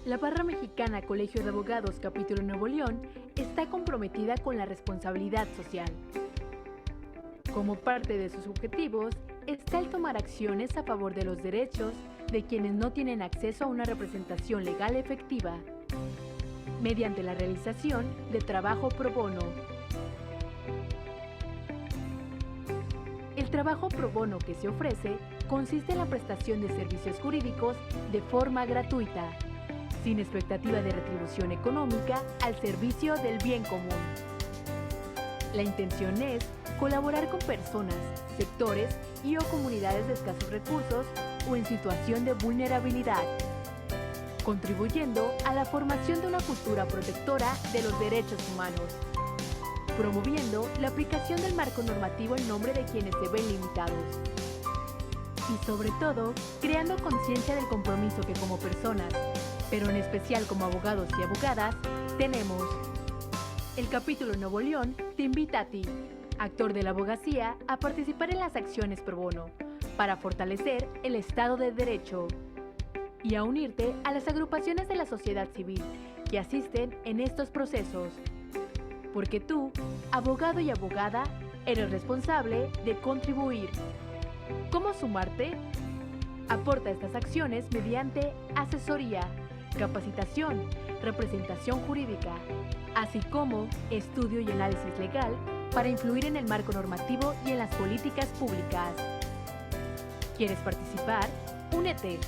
La Barra Mexicana Colegio de Abogados Capítulo Nuevo León está comprometida con la responsabilidad social. Como parte de sus objetivos está el tomar acciones a favor de los derechos de quienes no tienen acceso a una representación legal efectiva, mediante la realización de trabajo pro bono. El trabajo pro bono que se ofrece consiste en la prestación de servicios jurídicos de forma gratuita, sin expectativa de retribución económica al servicio del bien común. La intención es colaborar con personas, sectores y o comunidades de escasos recursos o en situación de vulnerabilidad, contribuyendo a la formación de una cultura protectora de los derechos humanos, promoviendo la aplicación del marco normativo en nombre de quienes se ven limitados y sobre todo creando conciencia del compromiso que como personas, pero en especial como abogados y abogadas, tenemos. El Capítulo Nuevo León te invita a ti, actor de la abogacía, a participar en las acciones pro bono para fortalecer el Estado de Derecho y a unirte a las agrupaciones de la sociedad civil que asisten en estos procesos. Porque tú, abogado y abogada, eres responsable de contribuir. ¿Cómo sumarte? Aporta estas acciones mediante asesoría, capacitación, representación jurídica, así como estudio y análisis legal para influir en el marco normativo y en las políticas públicas. ¿Quieres participar? Únete.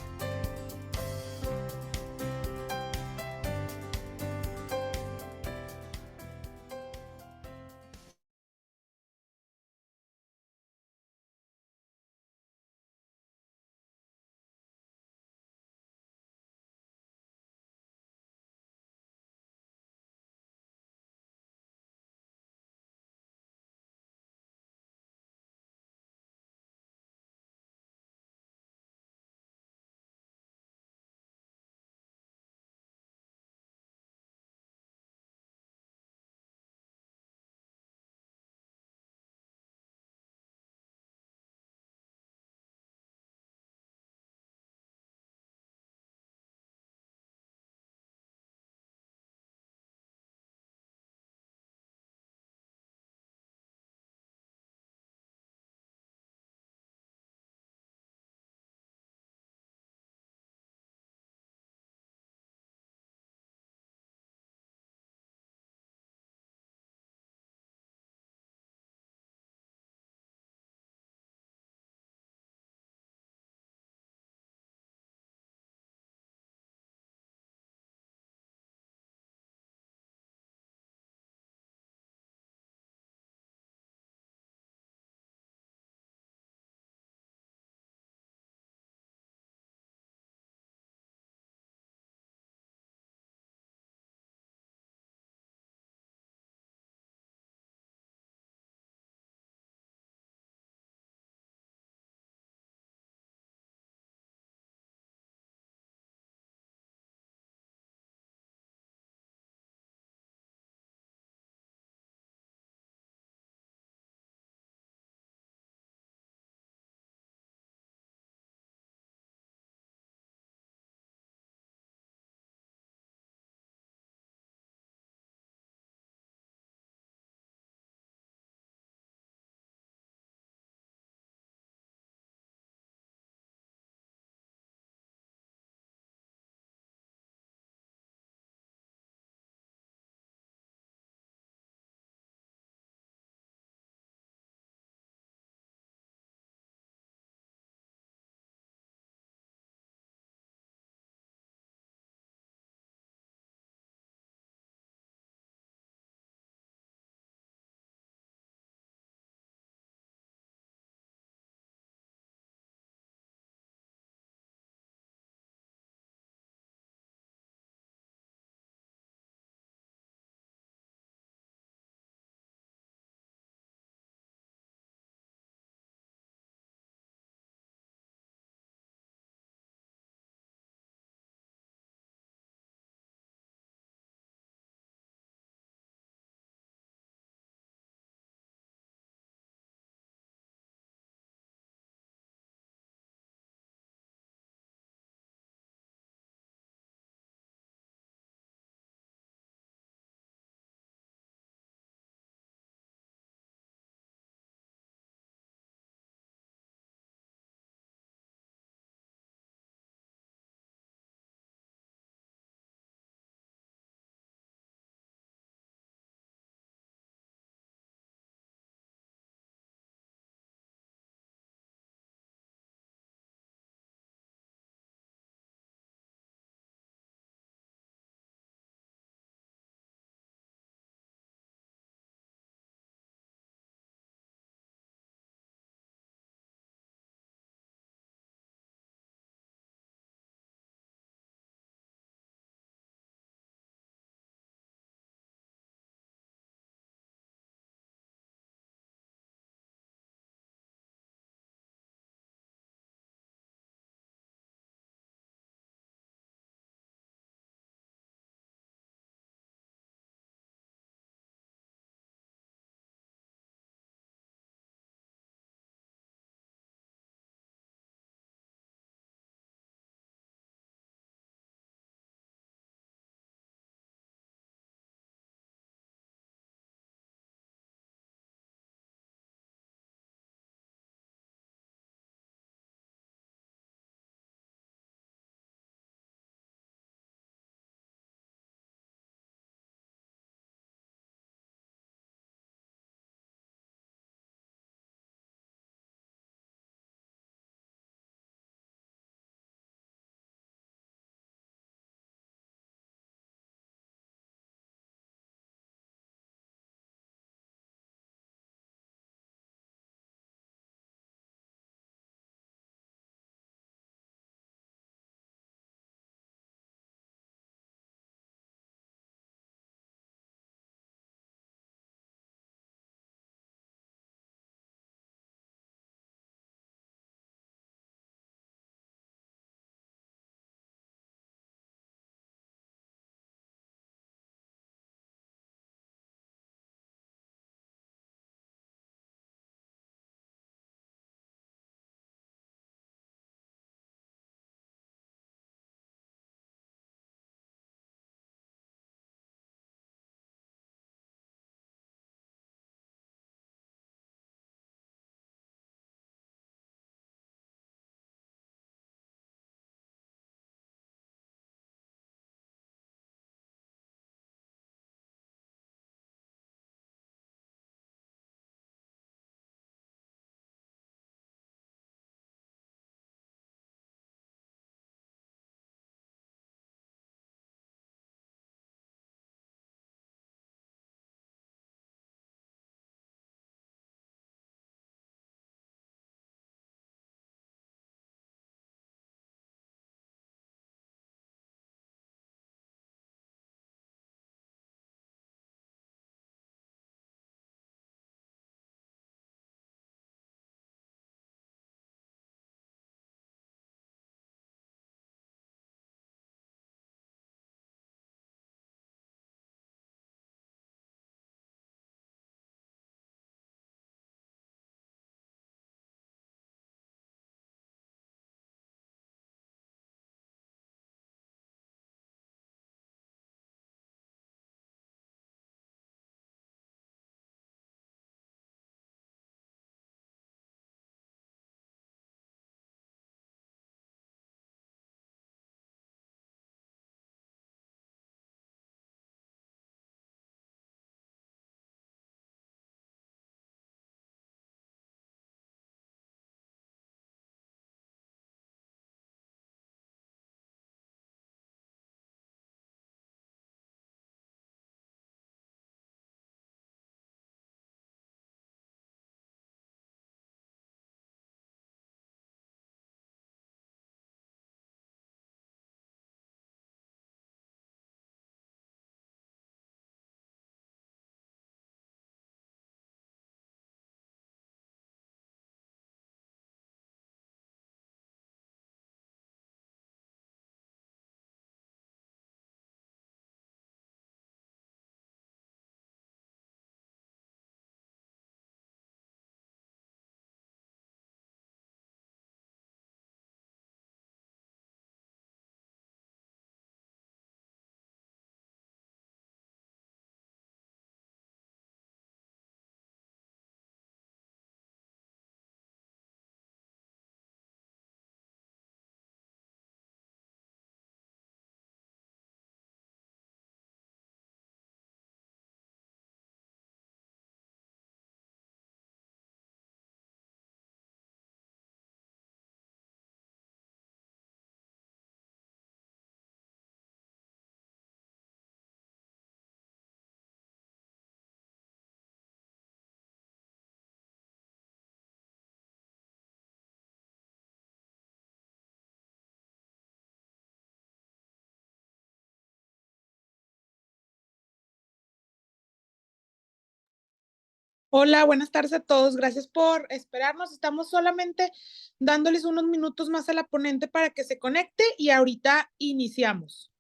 Hola, buenas tardes a todos. Gracias por esperarnos. Estamos solamente dándoles unos minutos más a la ponente para que se conecte y ahorita iniciamos.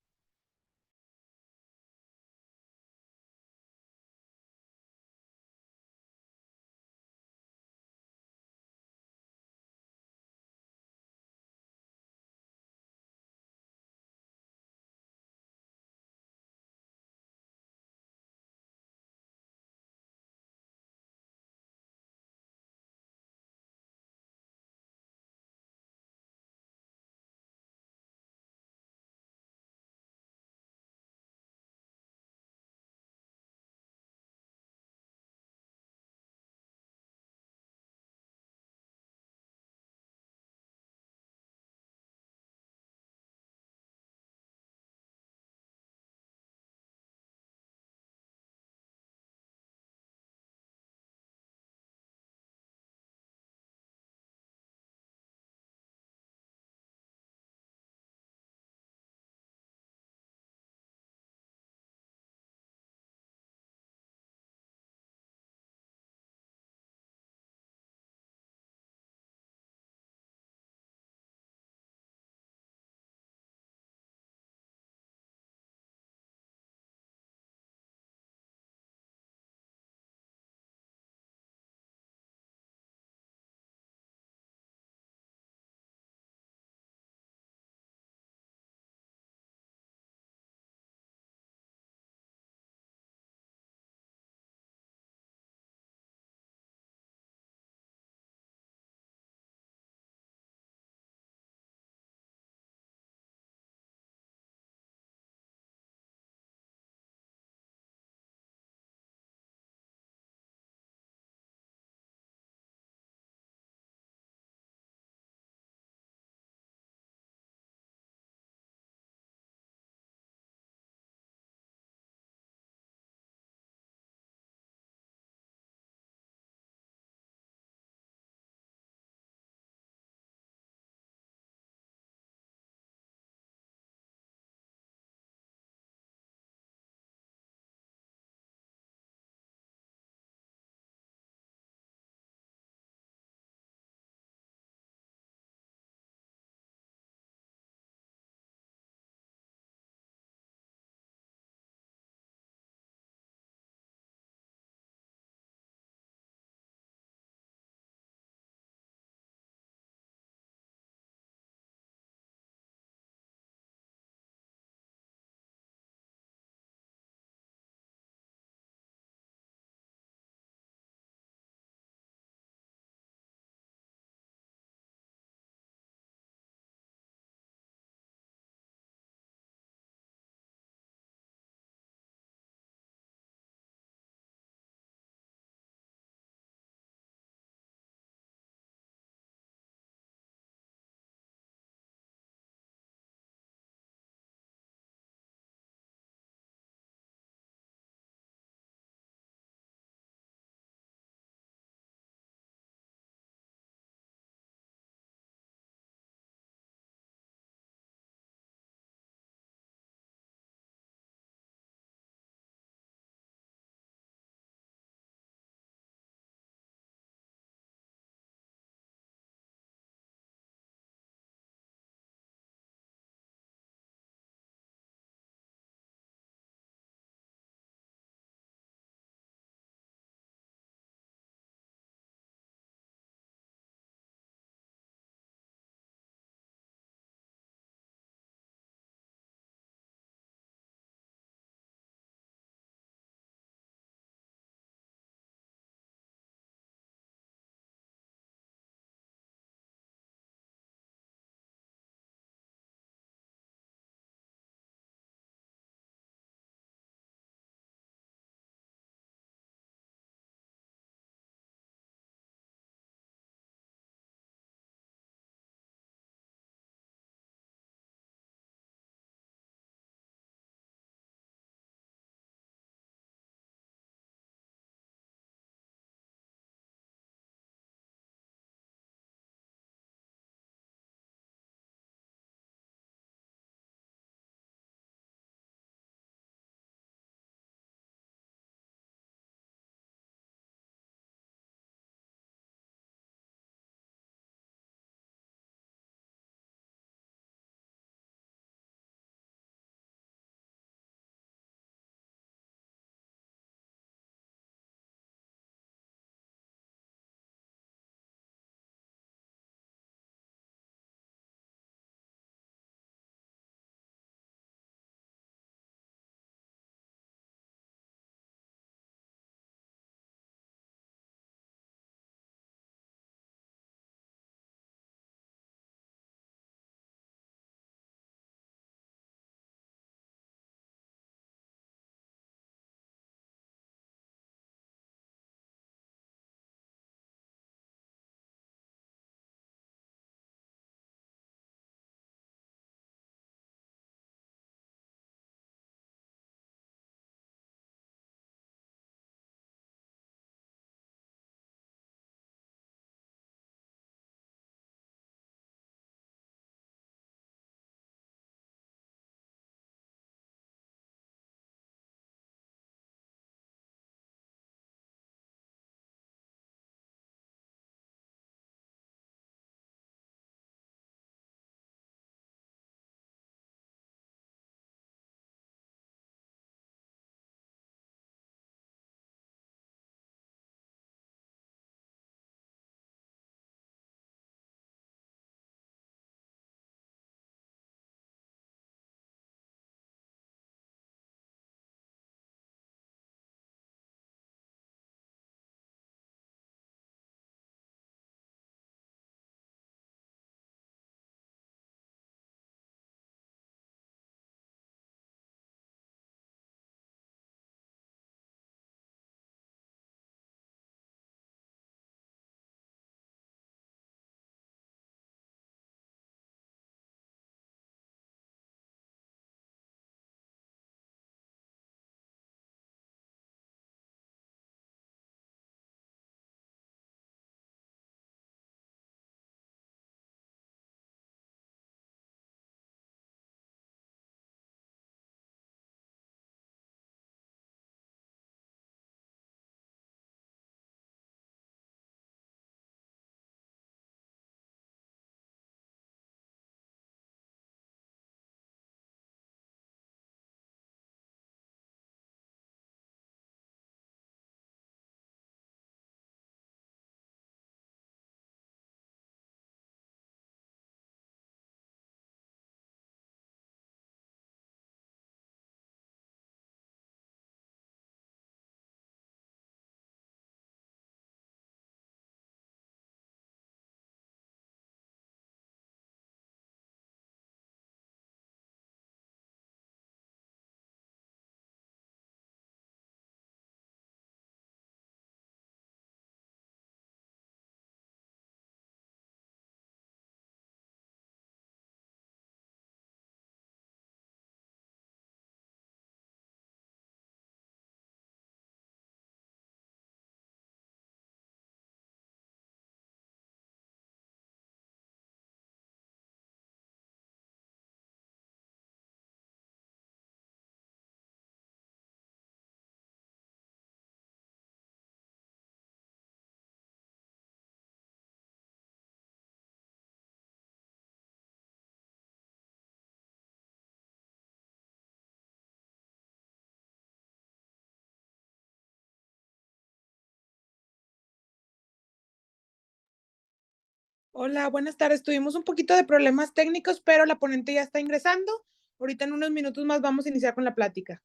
Hola, buenas tardes. Tuvimos un poquito de problemas técnicos, pero la ponente ya está ingresando. Ahorita en unos minutos más vamos a iniciar con la plática.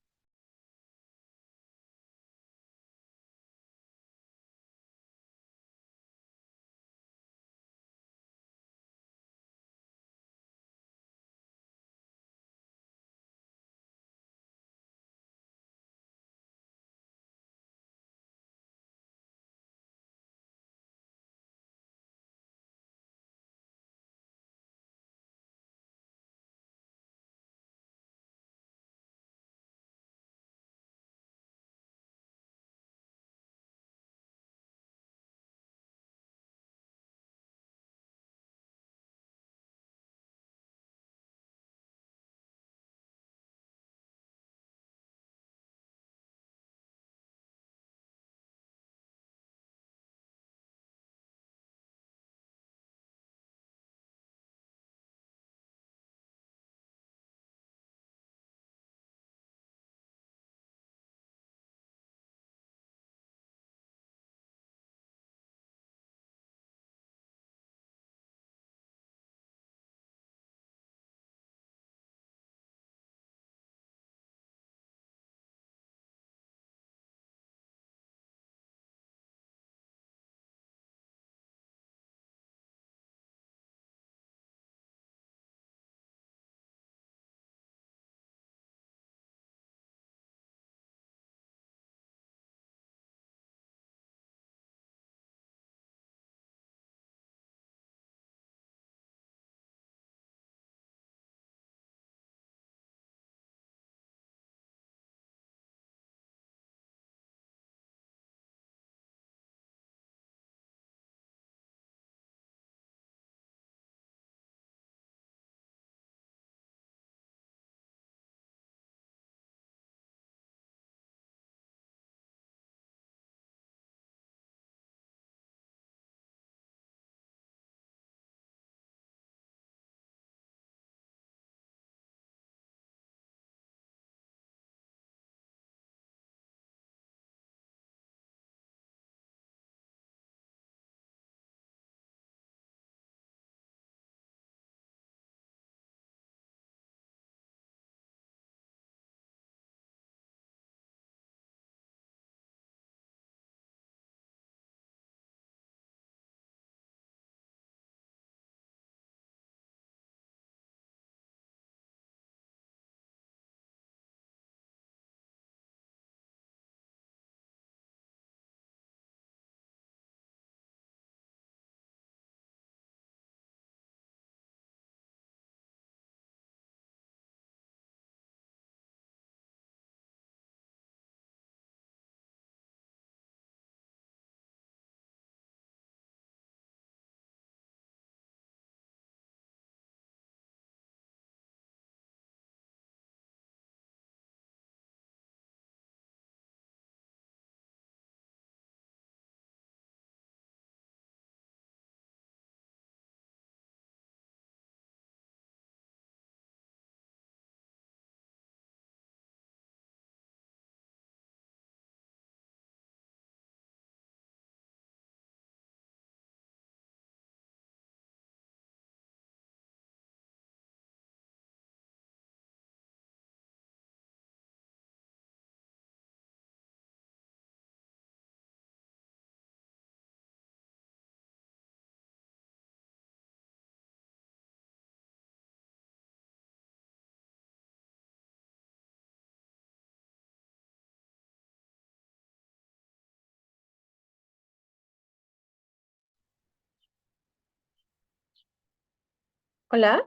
Hola,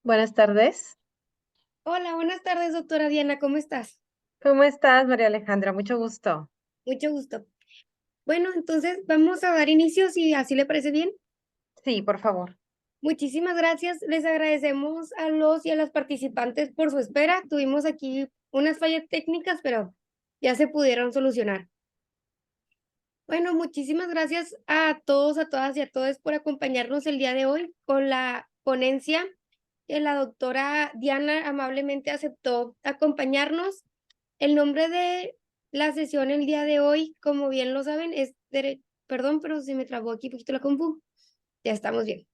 buenas tardes. Hola, buenas tardes, doctora Diana, ¿cómo estás? ¿Cómo estás, María Alejandra? Mucho gusto. Mucho gusto. Bueno, entonces vamos a dar inicio, si así le parece bien. Sí, por favor. Muchísimas gracias. Les agradecemos a los y a las participantes por su espera. Tuvimos aquí unas fallas técnicas, pero ya se pudieron solucionar. Bueno, muchísimas gracias a todos, a todas y a todos por acompañarnos el día de hoy con la ponencia que la doctora Diana amablemente aceptó acompañarnos. El nombre de la sesión el día de hoy, como bien lo saben, es Perdón, pero se me trabó aquí un poquito la compu. Ya estamos bien.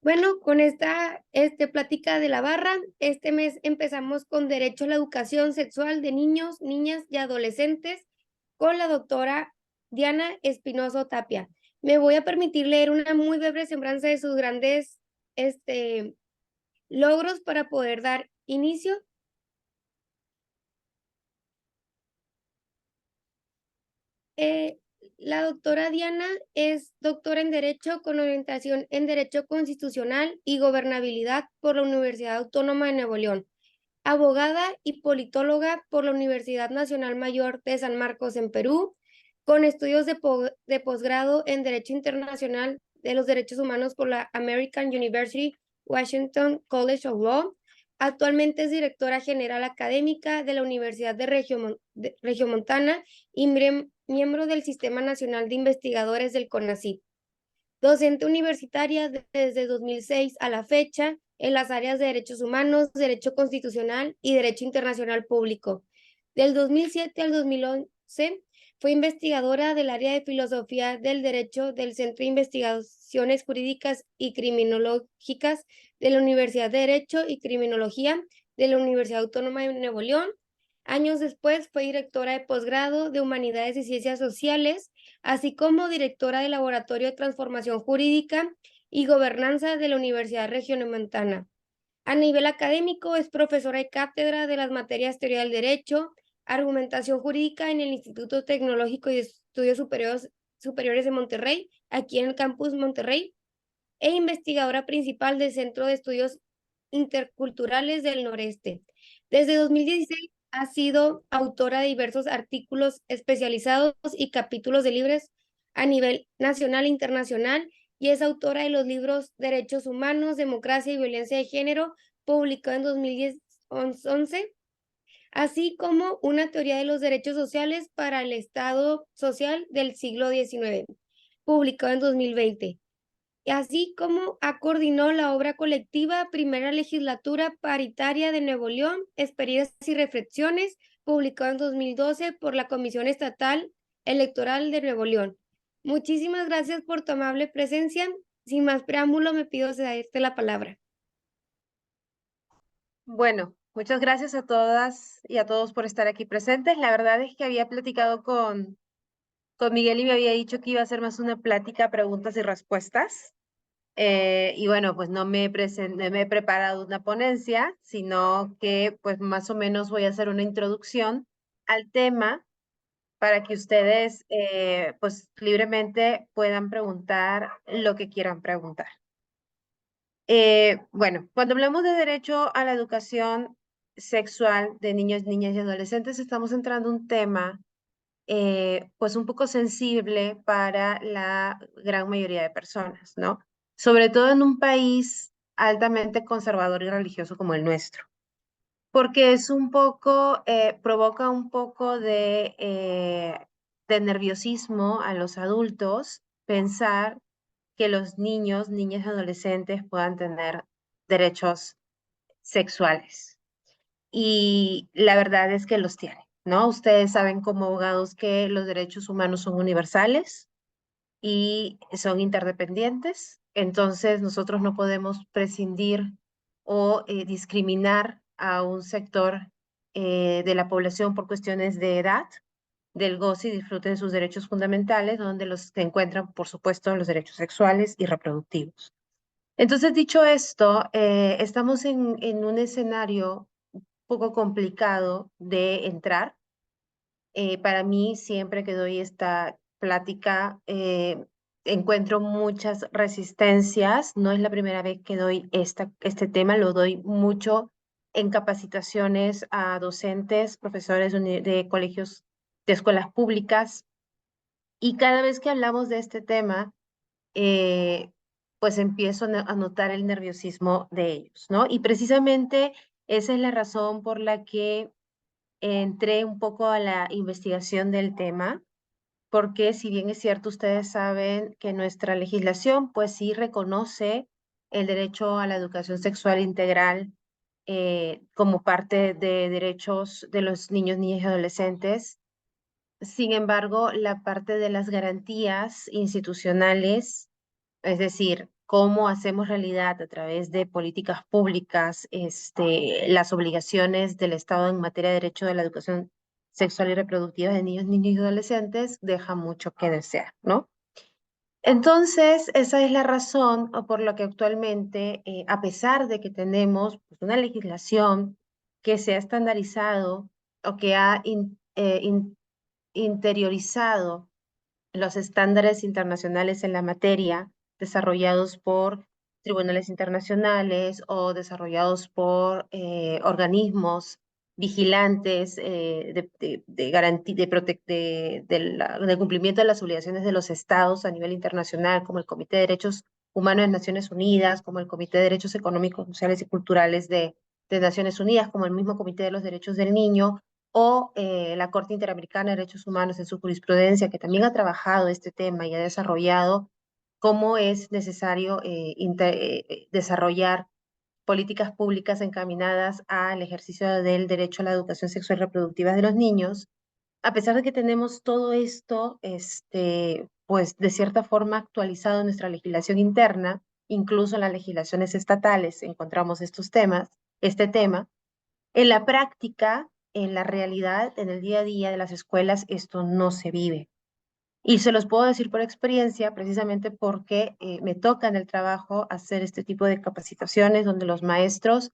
Bueno, con esta plática de la barra, este mes empezamos con Derecho a la Educación Sexual de Niños, Niñas y Adolescentes con la doctora Diana Espinoso Tapia. Me voy a permitir leer una muy breve semblanza de sus grandes logros para poder dar inicio. La doctora Diana es doctora en Derecho con orientación en Derecho Constitucional y Gobernabilidad por la Universidad Autónoma de Nuevo León, abogada y politóloga por la Universidad Nacional Mayor de San Marcos en Perú, con estudios de posgrado en Derecho Internacional de los Derechos Humanos por la American University Washington College of Law. Actualmente es directora general académica de la Universidad de Regiomontana y miembro del Sistema Nacional de Investigadores del CONACYT. Docente universitaria desde 2006 a la fecha en las áreas de Derechos Humanos, Derecho Constitucional y Derecho Internacional Público. Del 2007 al 2011 fue investigadora del área de Filosofía del Derecho del Centro de Investigaciones Jurídicas y Criminológicas de la Universidad de Derecho y Criminología de la Universidad Autónoma de Nuevo León. Años después fue directora de posgrado de Humanidades y Ciencias Sociales, así como directora del Laboratorio de Transformación Jurídica y Gobernanza de la Universidad Regiomontana. A nivel académico es profesora de cátedra de las materias Teoría del Derecho, Argumentación Jurídica en el Instituto Tecnológico y de Estudios Superiores de Monterrey, aquí en el campus Monterrey, e investigadora principal del Centro de Estudios Interculturales del Noreste. Desde 2016 ha sido autora de diversos artículos especializados y capítulos de libros a nivel nacional e internacional, y es autora de los libros Derechos Humanos, Democracia y Violencia de Género, publicado en 2011, así como Una teoría de los derechos sociales para el Estado social del siglo XIX, publicado en 2020. Así como coordinó la obra colectiva Primera Legislatura Paritaria de Nuevo León, Experiencias y Reflexiones, publicado en 2012 por la Comisión Estatal Electoral de Nuevo León. Muchísimas gracias por tu amable presencia. Sin más preámbulo, me pido cederte la palabra. Bueno, muchas gracias a todas y a todos por estar aquí presentes. La verdad es que había platicado con Miguel y me había dicho que iba a ser más una plática, preguntas y respuestas. Y bueno, pues no me he preparado una ponencia, sino que pues más o menos voy a hacer una introducción al tema para que ustedes pues libremente puedan preguntar lo que quieran preguntar. Bueno, cuando hablamos de derecho a la educación sexual de niños, niñas y adolescentes, estamos entrando en un tema pues un poco sensible para la gran mayoría de personas, ¿no? Sobre todo en un país altamente conservador y religioso como el nuestro, porque es un poco, provoca un poco de nerviosismo a los adultos pensar que los niños, niñas y adolescentes puedan tener derechos sexuales. Y la verdad es que los tienen, ¿no? Ustedes saben como abogados que los derechos humanos son universales y son interdependientes. Entonces, nosotros no podemos prescindir o discriminar a un sector de la población por cuestiones de edad, del goce y disfrute de sus derechos fundamentales, donde los se encuentran, por supuesto, los derechos sexuales y reproductivos. Entonces, dicho esto, estamos en un escenario un poco complicado de entrar. Para mí, siempre que doy esta plática, encuentro muchas resistencias. No es la primera vez que doy este tema, lo doy mucho en capacitaciones a docentes, profesores de colegios, de escuelas públicas. Y cada vez que hablamos de este tema, pues empiezo a notar el nerviosismo de ellos, ¿no? Y precisamente esa es la razón por la que entré un poco a la investigación del tema, porque si bien es cierto, ustedes saben que nuestra legislación pues sí reconoce el derecho a la educación sexual integral como parte de derechos de los niños, niñas y adolescentes. Sin embargo, la parte de las garantías institucionales, es decir, cómo hacemos realidad a través de políticas públicas las obligaciones del Estado en materia de derecho de la educación sexual y reproductiva de niños, niñas y adolescentes, deja mucho que desear, ¿no? Entonces, esa es la razón por la que actualmente, a pesar de que tenemos pues, una legislación que se ha estandarizado o que ha interiorizado los estándares internacionales en la materia desarrollados por tribunales internacionales o desarrollados por organismos vigilantes de garantía de cumplimiento de las obligaciones de los estados a nivel internacional, como el Comité de Derechos Humanos de Naciones Unidas, como el Comité de Derechos Económicos, Sociales y Culturales de Naciones Unidas, como el mismo Comité de los Derechos del Niño, o la Corte Interamericana de Derechos Humanos en su jurisprudencia, que también ha trabajado este tema y ha desarrollado cómo es necesario desarrollar políticas públicas encaminadas al ejercicio del derecho a la educación sexual y reproductiva de los niños. A pesar de que tenemos todo esto, pues de cierta forma actualizado en nuestra legislación interna, incluso en las legislaciones estatales encontramos este tema, en la práctica, en la realidad, en el día a día de las escuelas, esto no se vive. Y se los puedo decir por experiencia, precisamente porque me toca en el trabajo hacer este tipo de capacitaciones donde los maestros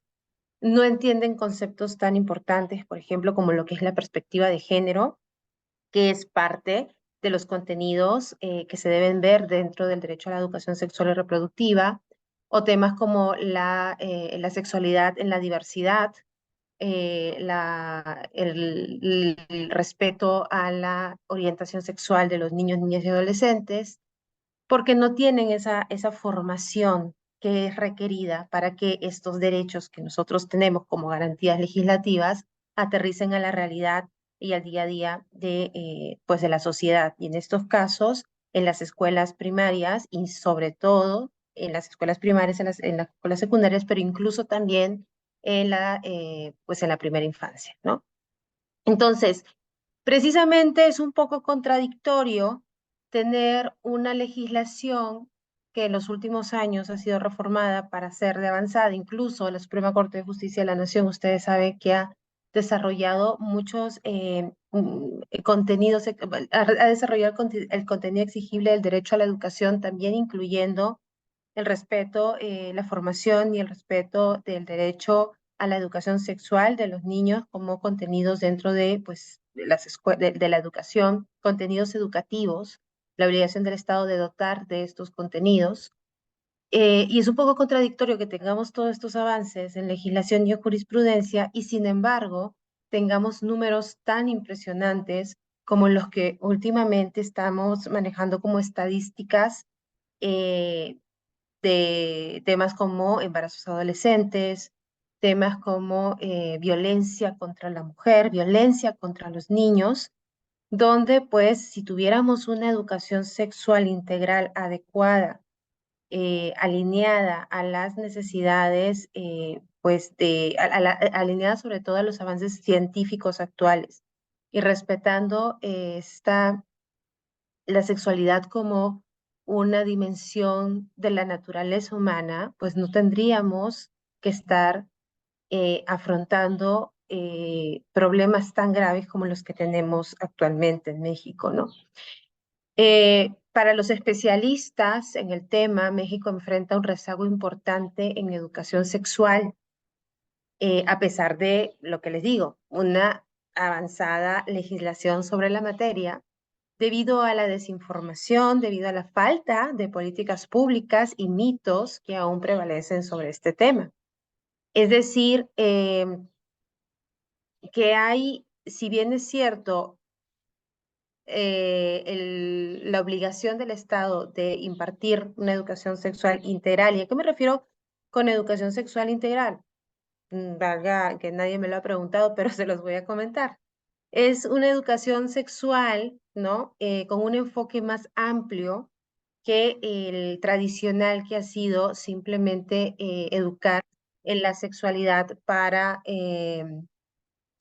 no entienden conceptos tan importantes, por ejemplo, como lo que es la perspectiva de género, que es parte de los contenidos que se deben ver dentro del derecho a la educación sexual y reproductiva, o temas como la sexualidad en la diversidad, el respeto a la orientación sexual de los niños, niñas y adolescentes, porque no tienen esa formación que es requerida para que estos derechos que nosotros tenemos como garantías legislativas aterricen a la realidad y al día a día pues de la sociedad. Y en estos casos, en las escuelas primarias y sobre todo en las escuelas primarias, en las escuelas secundarias, pero incluso también pues en la primera infancia, ¿no? Entonces, precisamente es un poco contradictorio tener una legislación que en los últimos años ha sido reformada para ser de avanzada. Incluso la Suprema Corte de Justicia de la Nación, ustedes saben que ha desarrollado muchos contenidos, ha desarrollado el contenido exigible del derecho a la educación, también incluyendo el respeto, la formación y el respeto del derecho a la educación sexual de los niños como contenidos dentro de, pues, de la educación, contenidos educativos, la obligación del Estado de dotar de estos contenidos. Y es un poco contradictorio que tengamos todos estos avances en legislación y en jurisprudencia y sin embargo tengamos números tan impresionantes como los que últimamente estamos manejando como estadísticas de temas como embarazos adolescentes, temas como violencia contra la mujer, violencia contra los niños, donde pues si tuviéramos una educación sexual integral adecuada, alineada a las necesidades, pues alineada sobre todo a los avances científicos actuales y respetando la sexualidad como una dimensión de la naturaleza humana, pues no tendríamos que estar afrontando problemas tan graves como los que tenemos actualmente en México, ¿no? Para los especialistas en el tema, México enfrenta un rezago importante en educación sexual, a pesar de lo que les digo, una avanzada legislación sobre la materia, debido a la desinformación, debido a la falta de políticas públicas y mitos que aún prevalecen sobre este tema. Es decir, que hay, si bien es cierto, la obligación del Estado de impartir una educación sexual integral, ¿y a qué me refiero con educación sexual integral? Valga que nadie me lo ha preguntado, pero se los voy a comentar. Es una educación sexual ¿no? Con un enfoque más amplio que el tradicional, que ha sido simplemente educar en la sexualidad para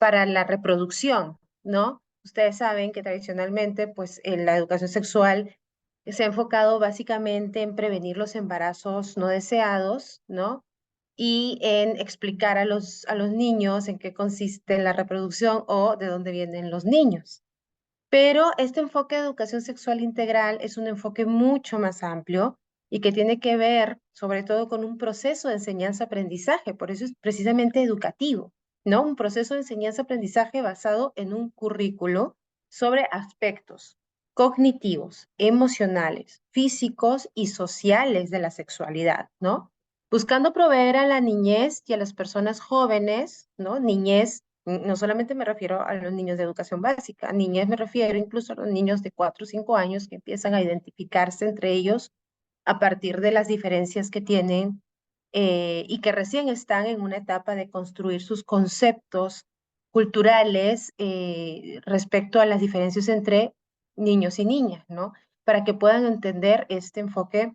la reproducción, ¿no? Ustedes saben que tradicionalmente, pues, en la educación sexual se ha enfocado básicamente en prevenir los embarazos no deseados, ¿no? Y en explicar a los niños en qué consiste la reproducción o de dónde vienen los niños. Pero este enfoque de educación sexual integral es un enfoque mucho más amplio y que tiene que ver sobre todo con un proceso de enseñanza-aprendizaje, por eso es precisamente educativo, ¿no? Un proceso de enseñanza-aprendizaje basado en un currículo sobre aspectos cognitivos, emocionales, físicos y sociales de la sexualidad, ¿no? Buscando proveer a la niñez y a las personas jóvenes, ¿no? Niñez, no solamente me refiero a los niños de educación básica, niñez me refiero incluso a los niños de 4 o 5 años que empiezan a identificarse entre ellos a partir de las diferencias que tienen y que recién están en una etapa de construir sus conceptos culturales respecto a las diferencias entre niños y niñas, ¿no? Para que puedan entender este enfoque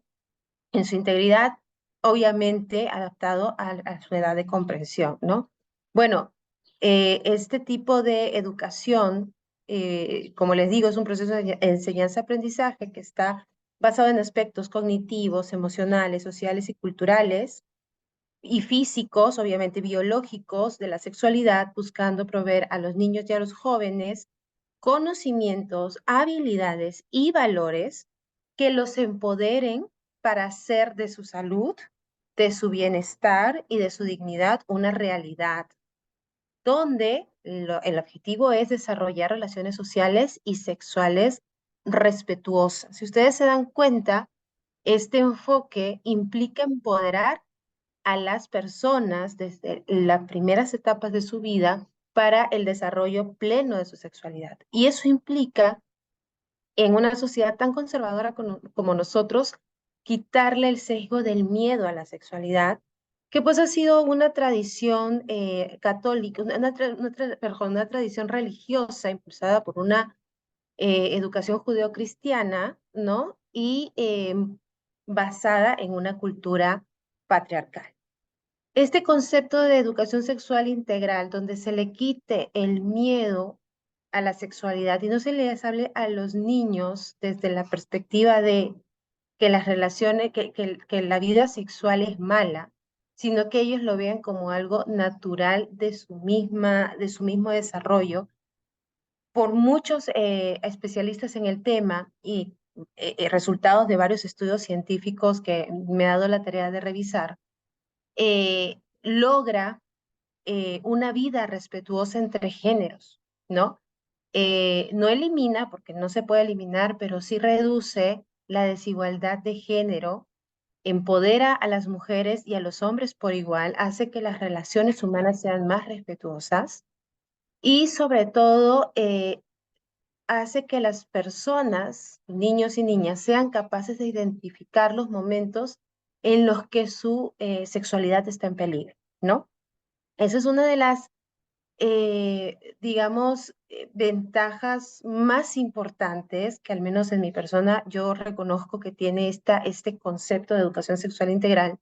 en su integridad, obviamente adaptado a su edad de comprensión, ¿no? Bueno, este tipo de educación, como les digo, es un proceso de enseñanza-aprendizaje que está basado en aspectos cognitivos, emocionales, sociales y culturales, y físicos, obviamente biológicos, de la sexualidad, buscando proveer a los niños y a los jóvenes conocimientos, habilidades y valores que los empoderen para hacer de su salud, de su bienestar y de su dignidad una realidad, donde el objetivo es desarrollar relaciones sociales y sexuales respetuosas. Si ustedes se dan cuenta, este enfoque implica empoderar a las personas desde las primeras etapas de su vida para el desarrollo pleno de su sexualidad. Y eso implica, en una sociedad tan conservadora como nosotros, quitarle el sesgo del miedo a la sexualidad, que pues ha sido una tradición católica, perdón, una tradición religiosa impulsada por una educación judeocristiana, ¿no? Y basada en una cultura patriarcal. Este concepto de educación sexual integral, donde se le quite el miedo a la sexualidad y no se les hable a los niños desde la perspectiva de que las relaciones, que la vida sexual es mala, sino que ellos lo vean como algo natural de su mismo desarrollo. Por muchos especialistas en el tema y resultados de varios estudios científicos que me he dado la tarea de revisar, logra una vida respetuosa entre géneros, ¿no? No elimina, porque no se puede eliminar, pero sí reduce la desigualdad de género, empodera a las mujeres y a los hombres por igual, hace que las relaciones humanas sean más respetuosas y sobre todo hace que las personas, niños y niñas, sean capaces de identificar los momentos en los que su sexualidad está en peligro, ¿no? Esa es una de las digamos, ventajas más importantes que al menos en mi persona yo reconozco que tiene este concepto de educación sexual integral,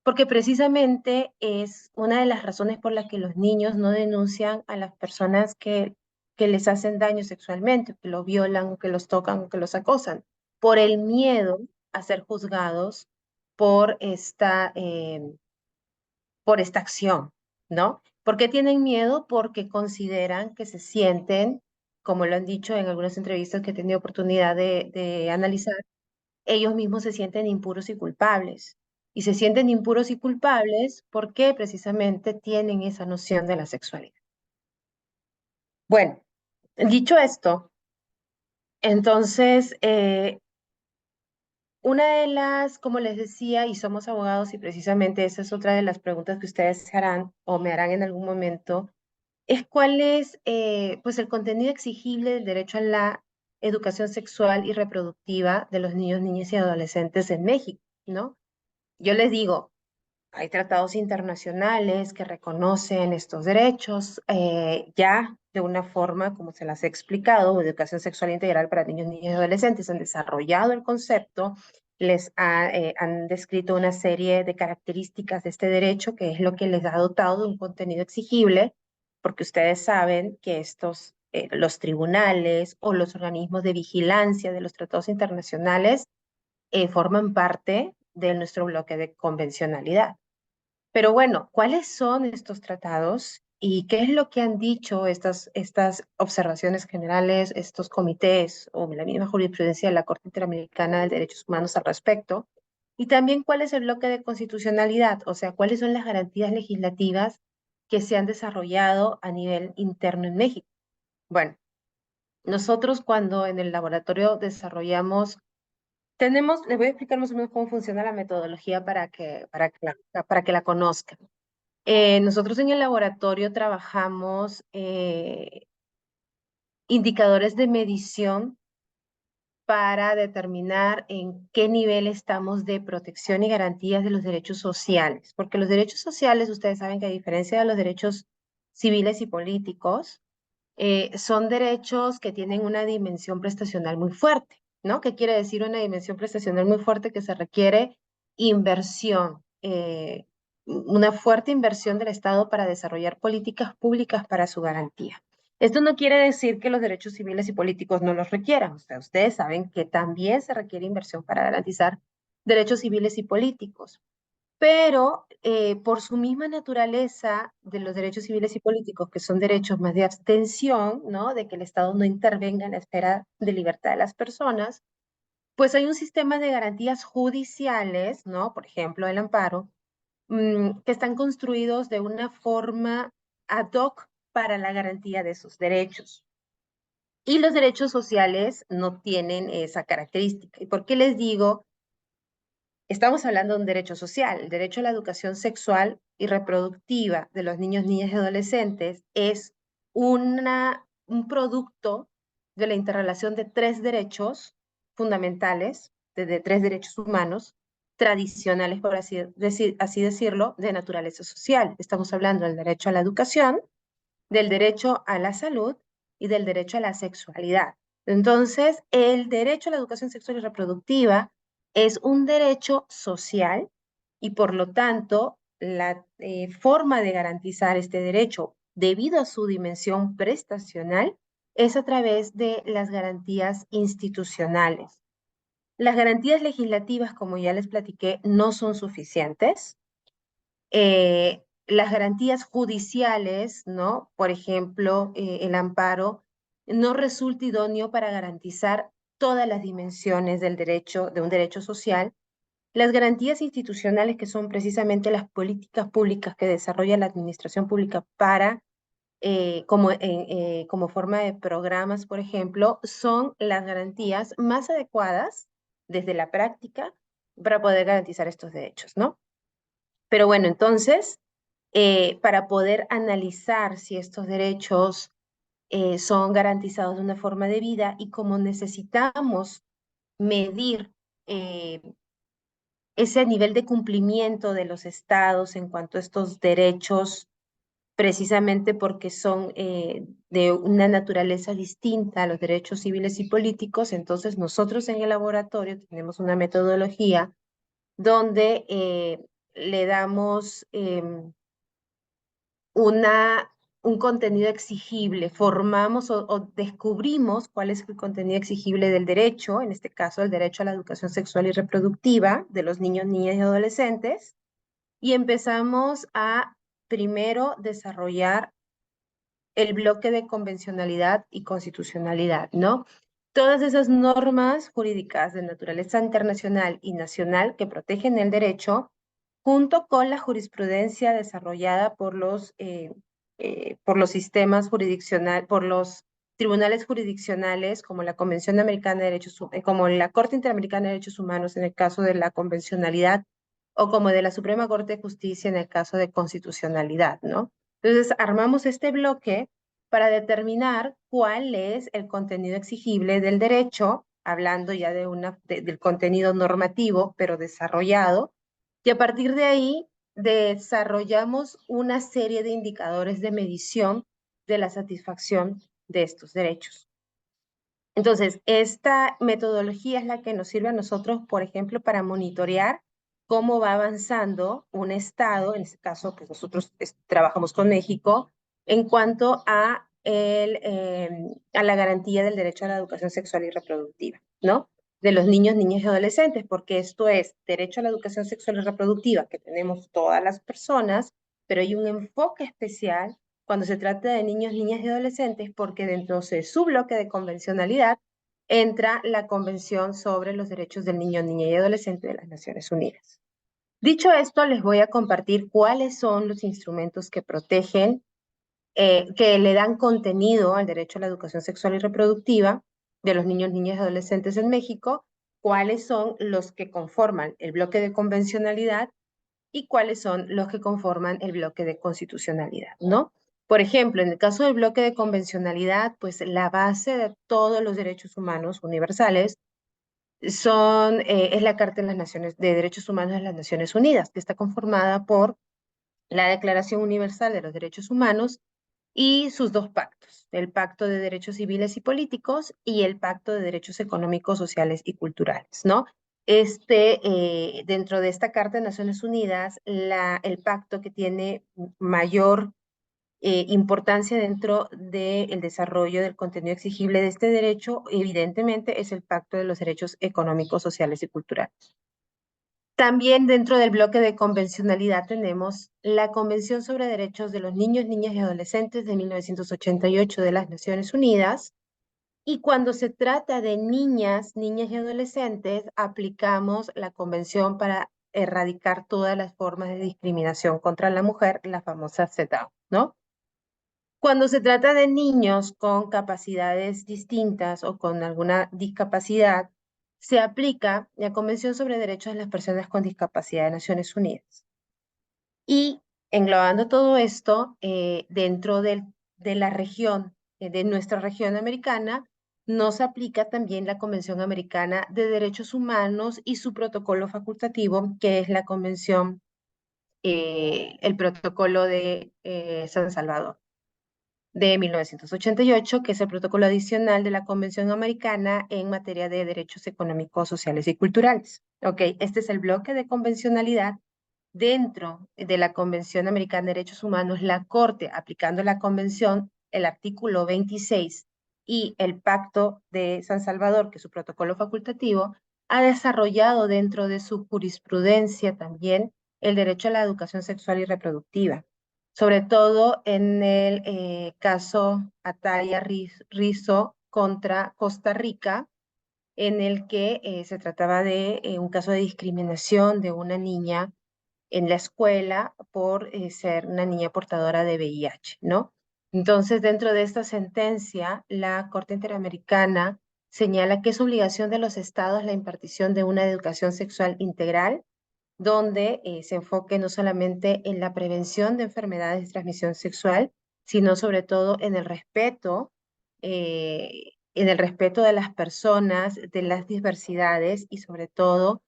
porque precisamente es una de las razones por las que los niños no denuncian a las personas que les hacen daño sexualmente, que los violan, o que los tocan, o que los acosan, por el miedo a ser juzgados por por esta acción, ¿no? ¿Por qué tienen miedo? Porque consideran que se sienten, como lo han dicho en algunas entrevistas que he tenido oportunidad de analizar, ellos mismos se sienten impuros y culpables. Y se sienten impuros y culpables porque precisamente tienen esa noción de la sexualidad. Bueno, dicho esto, entonces, una de las, como les decía, y somos abogados y precisamente esa es otra de las preguntas que ustedes se harán o me harán en algún momento, es cuál es pues el contenido exigible del derecho a la educación sexual y reproductiva de los niños, niñas y adolescentes en México, ¿no? Yo les digo, hay tratados internacionales que reconocen estos derechos, ya de una forma, como se las he explicado, educación sexual integral para niños, niñas y adolescentes, han desarrollado el concepto, han descrito una serie de características de este derecho, que es lo que les ha dotado de un contenido exigible, porque ustedes saben que los tribunales o los organismos de vigilancia de los tratados internacionales forman parte de nuestro bloque de convencionalidad. Pero bueno, ¿cuáles son estos tratados y qué es lo que han dicho estas observaciones generales, estos comités o la misma jurisprudencia de la Corte Interamericana de Derechos Humanos al respecto? Y también cuál es el bloque de constitucionalidad, o sea, cuáles son las garantías legislativas que se han desarrollado a nivel interno en México. Bueno, nosotros cuando en el laboratorio desarrollamos les voy a explicar más o menos cómo funciona la metodología para que la conozcan. Nosotros en el laboratorio trabajamos indicadores de medición para determinar en qué nivel estamos de protección y garantías de los derechos sociales, porque los derechos sociales, ustedes saben que a diferencia de los derechos civiles y políticos, son derechos que tienen una dimensión prestacional muy fuerte, ¿no? ¿Qué quiere decir una dimensión prestacional muy fuerte? Que se requiere inversión, una fuerte inversión del Estado para desarrollar políticas públicas para su garantía. Esto no quiere decir que los derechos civiles y políticos no los requieran. O sea, ustedes saben que también se requiere inversión para garantizar derechos civiles y políticos, pero por su misma naturaleza de los derechos civiles y políticos, que son derechos más de abstención, ¿no? De que el Estado no intervenga en la esfera de libertad de las personas, pues hay un sistema de garantías judiciales, ¿no? Por ejemplo, el amparo, que están construidos de una forma ad hoc para la garantía de esos derechos. Y los derechos sociales no tienen esa característica. ¿Y por qué les digo? Estamos hablando de un derecho social. El derecho a la educación sexual y reproductiva de los niños, niñas y adolescentes es un producto de la interrelación de tres derechos fundamentales, de tres derechos humanos tradicionales, por así decirlo, de naturaleza social. Estamos hablando del derecho a la educación, del derecho a la salud y del derecho a la sexualidad. Entonces, el derecho a la educación sexual y reproductiva es un derecho social y por lo tanto la forma de garantizar este derecho debido a su dimensión prestacional es a través de las garantías institucionales. Las garantías legislativas, como ya les platiqué, no son suficientes. Las garantías judiciales, ¿no? Por ejemplo, el amparo no resulta idóneo para garantizar todas las dimensiones del derecho, de un derecho social. Las garantías institucionales, que son precisamente las políticas públicas que desarrolla la administración pública para, como forma de programas, por ejemplo, son las garantías más adecuadas desde la práctica para poder garantizar estos derechos, ¿no? Pero bueno, entonces, para poder analizar si estos derechos son garantizados de una forma de vida y como necesitamos medir ese nivel de cumplimiento de los estados en cuanto a estos derechos, precisamente porque son de una naturaleza distinta a los derechos civiles y políticos, entonces nosotros en el laboratorio tenemos una metodología donde le damos un contenido exigible, formamos o descubrimos cuál es el contenido exigible del derecho, en este caso el derecho a la educación sexual y reproductiva de los niños, niñas y adolescentes, y empezamos a primero desarrollar el bloque de convencionalidad y constitucionalidad, ¿no? Todas esas normas jurídicas de naturaleza internacional y nacional que protegen el derecho, junto con la jurisprudencia desarrollada por los sistemas jurisdiccionales, por los tribunales jurisdiccionales, como la Convención Americana de Derechos como la Corte Interamericana de Derechos Humanos en el caso de la convencionalidad, o como de la Suprema Corte de Justicia en el caso de constitucionalidad, ¿no? Entonces, armamos este bloque para determinar cuál es el contenido exigible del derecho, hablando ya del contenido normativo, pero desarrollado, y a partir de ahí desarrollamos una serie de indicadores de medición de la satisfacción de estos derechos. Entonces, esta metodología es la que nos sirve a nosotros, por ejemplo, para monitorear cómo va avanzando un estado, en este caso, pues nosotros trabajamos con México, en cuanto a la garantía del derecho a la educación sexual y reproductiva, ¿no? De los niños, niñas y adolescentes, porque esto es derecho a la educación sexual y reproductiva que tenemos todas las personas, pero hay un enfoque especial cuando se trata de niños, niñas y adolescentes, porque dentro de su bloque de convencionalidad entra la Convención sobre los Derechos del Niño, Niña y Adolescente de las Naciones Unidas. Dicho esto, les voy a compartir cuáles son los instrumentos que protegen, que le dan contenido al derecho a la educación sexual y reproductiva de los niños, niñas y adolescentes en México, cuáles son los que conforman el bloque de convencionalidad y cuáles son los que conforman el bloque de constitucionalidad, ¿no? Por ejemplo, en el caso del bloque de convencionalidad, pues la base de todos los derechos humanos universales es la Carta de Derechos Humanos de las Naciones Unidas, que está conformada por la Declaración Universal de los Derechos Humanos y sus dos pactos, el Pacto de Derechos Civiles y Políticos y el Pacto de Derechos Económicos, Sociales y Culturales, ¿no? Dentro de esta Carta de Naciones Unidas, el pacto que tiene mayor importancia dentro del desarrollo del contenido exigible de este derecho, evidentemente, es el Pacto de los Derechos Económicos, Sociales y Culturales. También dentro del bloque de convencionalidad tenemos la Convención sobre Derechos de los Niños, Niñas y Adolescentes de 1988 de las Naciones Unidas. Y cuando se trata de niñas, niñas y adolescentes, aplicamos la Convención para erradicar todas las formas de discriminación contra la mujer, la famosa CEDAW, ¿no? Cuando se trata de niños con capacidades distintas o con alguna discapacidad, se aplica la Convención sobre Derechos de las Personas con Discapacidad de Naciones Unidas. Y englobando todo esto, dentro de la región, de nuestra región americana, nos aplica también la Convención Americana de Derechos Humanos y su protocolo facultativo, que es la Convención, el protocolo de San Salvador de 1988, que es el protocolo adicional de la Convención Americana en materia de derechos económicos, sociales y culturales. Ok, este es el bloque de convencionalidad. Dentro de la Convención Americana de Derechos Humanos, la Corte, aplicando la Convención, el artículo 26 y el Pacto de San Salvador, que es su protocolo facultativo, ha desarrollado dentro de su jurisprudencia también el derecho a la educación sexual y reproductiva, sobre todo en el caso Ataya Rizo contra Costa Rica, en el que se trataba de un caso de discriminación de una niña en la escuela por ser una niña portadora de VIH, ¿no? Entonces, dentro de esta sentencia, la Corte Interamericana señala que es obligación de los estados la impartición de una educación sexual integral, donde se enfoque no solamente en la prevención de enfermedades de transmisión sexual, sino sobre todo en el respeto de las personas, de las diversidades y sobre todo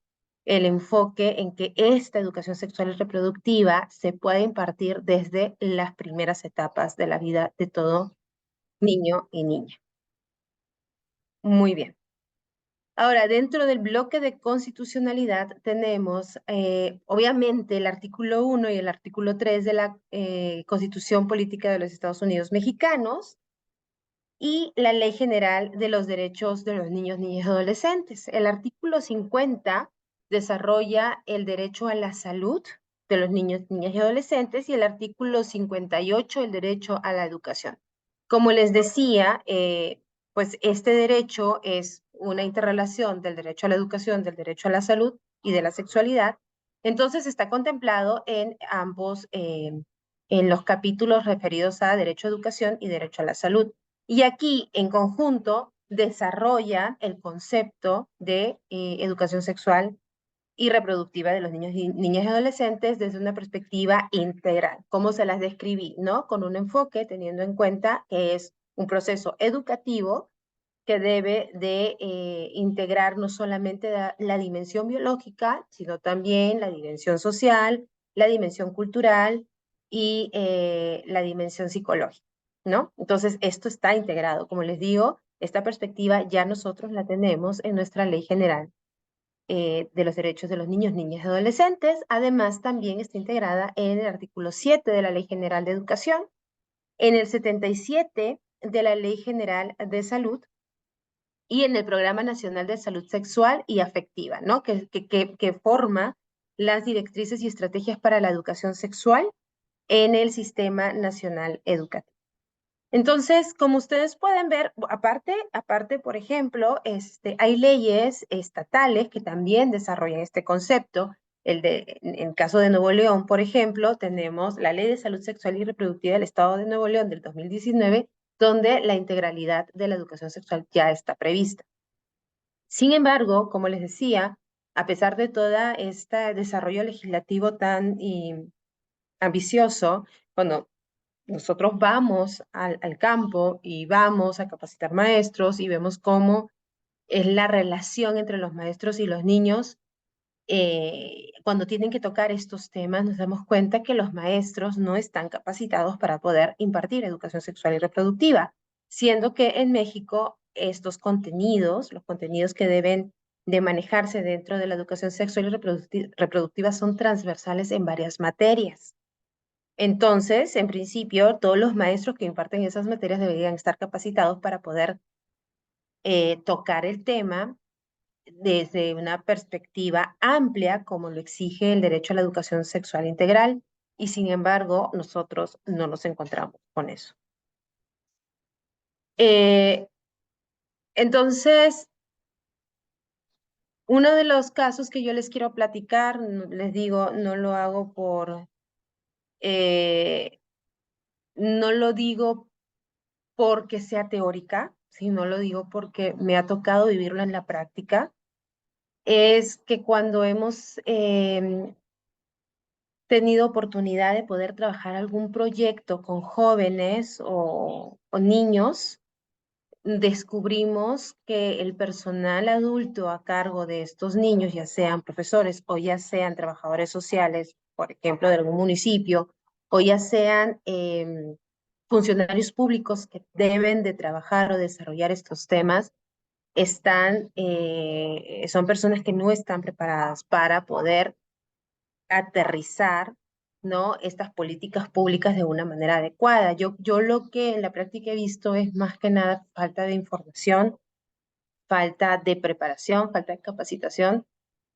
el enfoque en que esta educación sexual y reproductiva se pueda impartir desde las primeras etapas de la vida de todo niño y niña. Muy bien. Ahora, dentro del bloque de constitucionalidad tenemos, obviamente, el artículo 1 y el artículo 3 de la Constitución Política de los Estados Unidos Mexicanos y la Ley General de los Derechos de los Niños, Niñas y Adolescentes. El artículo 50 desarrolla el derecho a la salud de los niños, niñas y adolescentes y el artículo 58 el derecho a la educación. Como les decía, pues este derecho es una interrelación del derecho a la educación, del derecho a la salud y de la sexualidad. Entonces está contemplado en ambos, en los capítulos referidos a derecho a educación y derecho a la salud. Y aquí, en conjunto, desarrolla el concepto de educación sexual y reproductiva de los niños y niñas y adolescentes desde una perspectiva integral, como se las describí, ¿no? Con un enfoque teniendo en cuenta que es un proceso educativo que debe de integrar no solamente la dimensión biológica, sino también la dimensión social, la dimensión cultural y la dimensión psicológica, ¿no? Entonces, esto está integrado. Como les digo, esta perspectiva ya nosotros la tenemos en nuestra Ley General de los Derechos de los Niños, Niñas y Adolescentes. Además, también está integrada en el artículo 7 de la Ley General de Educación, en el 77 de la Ley General de Salud y en el Programa Nacional de Salud Sexual y Afectiva, ¿no? Que forma las directrices y estrategias para la educación sexual en el Sistema Nacional Educativo. Entonces, como ustedes pueden ver, aparte, por ejemplo, hay leyes estatales que también desarrollan este concepto. En caso de Nuevo León, por ejemplo, tenemos la Ley de Salud Sexual y Reproductiva del Estado de Nuevo León del 2019, donde la integralidad de la educación sexual ya está prevista. Sin embargo, como les decía, a pesar de todo este desarrollo legislativo tan ambicioso, cuando nosotros vamos al campo y vamos a capacitar maestros y vemos cómo es la relación entre los maestros y los niños, cuando tienen que tocar estos temas, nos damos cuenta que los maestros no están capacitados para poder impartir educación sexual y reproductiva, siendo que en México estos contenidos, los contenidos que deben de manejarse dentro de la educación sexual y reproductiva son transversales en varias materias. Entonces, en principio, todos los maestros que imparten esas materias deberían estar capacitados para poder tocar el tema desde una perspectiva amplia, como lo exige el derecho a la educación sexual integral, y sin embargo, nosotros no nos encontramos con eso. Entonces, uno de los casos que yo les quiero platicar, les digo, no lo hago no lo digo porque sea teórica, sino lo digo porque me ha tocado vivirlo en la práctica, es que cuando hemos tenido oportunidad de poder trabajar algún proyecto con jóvenes o niños, descubrimos que el personal adulto a cargo de estos niños, ya sean profesores o ya sean trabajadores sociales, por ejemplo, de algún municipio, o ya sean funcionarios públicos que deben de trabajar o desarrollar estos temas, son personas que no están preparadas para poder aterrizar, ¿no?, estas políticas públicas de una manera adecuada. Yo lo que en la práctica he visto es más que nada falta de información, falta de preparación, falta de capacitación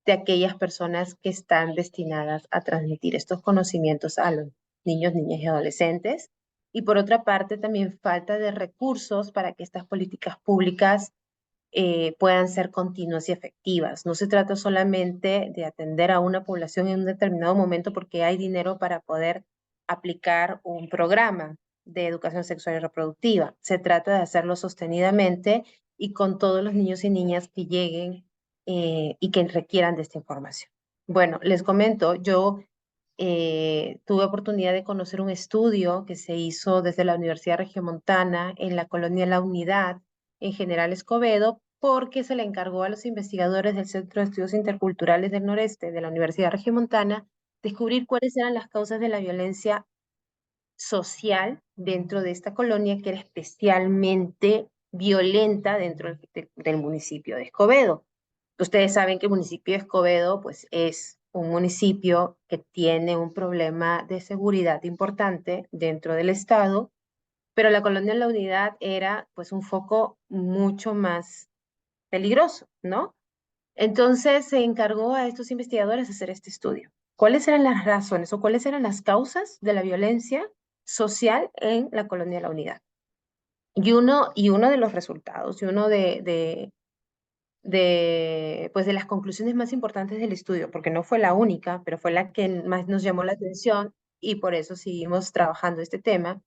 de aquellas personas que están destinadas a transmitir estos conocimientos a los niños, niñas y adolescentes. Y por otra parte, también falta de recursos para que estas políticas públicas puedan ser continuas y efectivas. No se trata solamente de atender a una población en un determinado momento porque hay dinero para poder aplicar un programa de educación sexual y reproductiva. Se trata de hacerlo sostenidamente y con todos los niños y niñas que lleguen y que requieran de esta información. Bueno, les comento, yo tuve oportunidad de conocer un estudio que se hizo desde la Universidad Regiomontana en la colonia La Unidad, en General Escobedo, porque se le encargó a los investigadores del Centro de Estudios Interculturales del Noreste de la Universidad Regiomontana descubrir cuáles eran las causas de la violencia social dentro de esta colonia, que era especialmente violenta dentro del municipio de Escobedo. Ustedes saben que el municipio de Escobedo pues, es un municipio que tiene un problema de seguridad importante dentro del estado, pero la colonia de La Unidad era pues un foco mucho más peligroso, ¿no? Entonces se encargó a estos investigadores hacer este estudio. ¿Cuáles eran las razones o cuáles eran las causas de la violencia social en la colonia de La Unidad? Y uno de los resultados, y uno pues de las conclusiones más importantes del estudio, porque no fue la única, pero fue la que más nos llamó la atención y por eso seguimos trabajando este tema,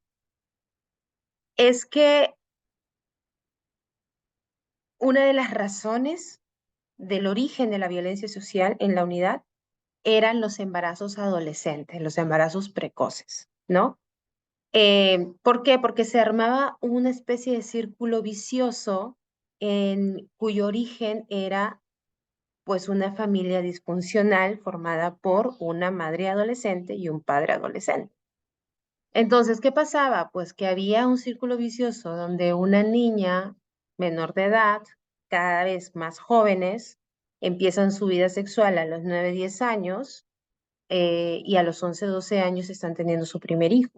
es que una de las razones del origen de la violencia social en la unidad eran los embarazos adolescentes, los embarazos precoces, ¿no? ¿Por qué? Porque se armaba una especie de círculo vicioso en cuyo origen era pues una familia disfuncional formada por una madre adolescente y un padre adolescente. Entonces, ¿qué pasaba? Pues que había un círculo vicioso donde una niña menor de edad, cada vez más jóvenes, empiezan su vida sexual a los 9, 10 años y a los 11, 12 años están teniendo su primer hijo.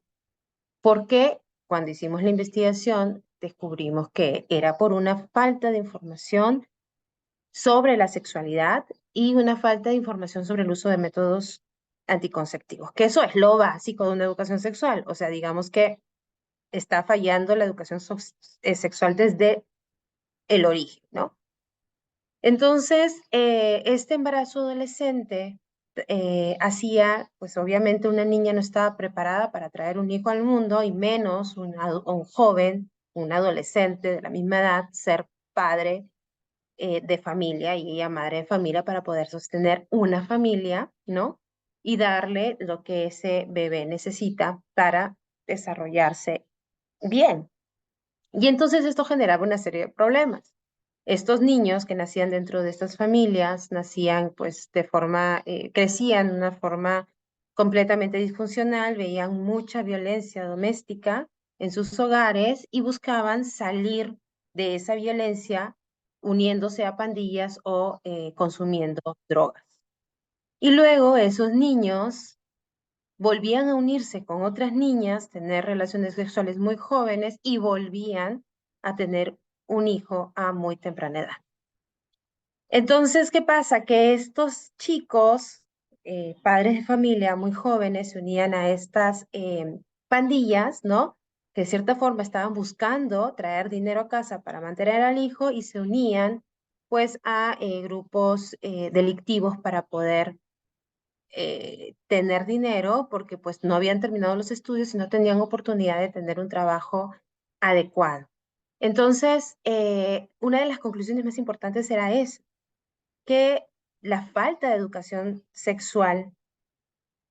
Porque cuando hicimos la investigación descubrimos que era por una falta de información sobre la sexualidad y una falta de información sobre el uso de métodos anticonceptivos, que eso es lo básico de una educación sexual. O sea, digamos que está fallando la educación sexual desde el origen, ¿no? Entonces, este embarazo adolescente hacía, pues obviamente una niña no estaba preparada para traer un hijo al mundo y menos un joven, un adolescente de la misma edad, ser padre de familia y ella madre de familia para poder sostener una familia, ¿no? Y darle lo que ese bebé necesita para desarrollarse bien. Y entonces esto generaba una serie de problemas. Estos niños que nacían dentro de estas familias nacían pues de forma, crecían de una forma completamente disfuncional, veían mucha violencia doméstica en sus hogares y buscaban salir de esa violencia uniéndose a pandillas o consumiendo drogas. Y luego esos niños volvían a unirse con otras niñas, tener relaciones sexuales muy jóvenes y volvían a tener un hijo a muy temprana edad. Entonces, ¿qué pasa? Que estos chicos, padres de familia muy jóvenes, se unían a estas pandillas, ¿no? Que de cierta forma estaban buscando traer dinero a casa para mantener al hijo y se unían pues a grupos delictivos para poder tener dinero porque pues no habían terminado los estudios y no tenían oportunidad de tener un trabajo adecuado. Entonces, una de las conclusiones más importantes era eso, que la falta de educación sexual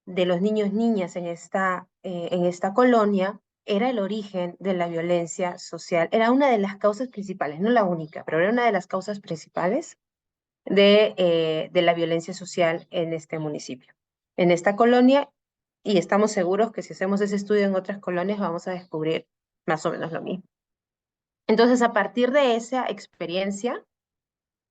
de los niños y niñas en esta colonia era el origen de la violencia social. Era una de las causas principales, no la única, pero era una de las causas principales de la violencia social en este municipio, en esta colonia, y estamos seguros que si hacemos ese estudio en otras colonias vamos a descubrir más o menos lo mismo. Entonces, a partir de esa experiencia,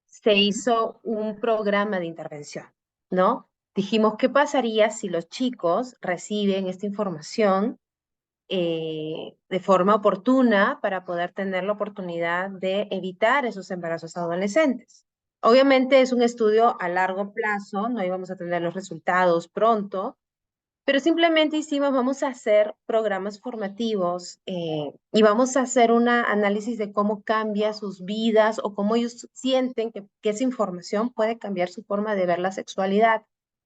se hizo un programa de intervención, ¿no? Dijimos, ¿qué pasaría si los chicos reciben esta información de forma oportuna para poder tener la oportunidad de evitar esos embarazos adolescentes? Obviamente es un estudio a largo plazo, no íbamos a tener los resultados pronto, pero simplemente vamos a hacer programas formativos y vamos a hacer un análisis de cómo cambia sus vidas o cómo ellos sienten que esa información puede cambiar su forma de ver la sexualidad.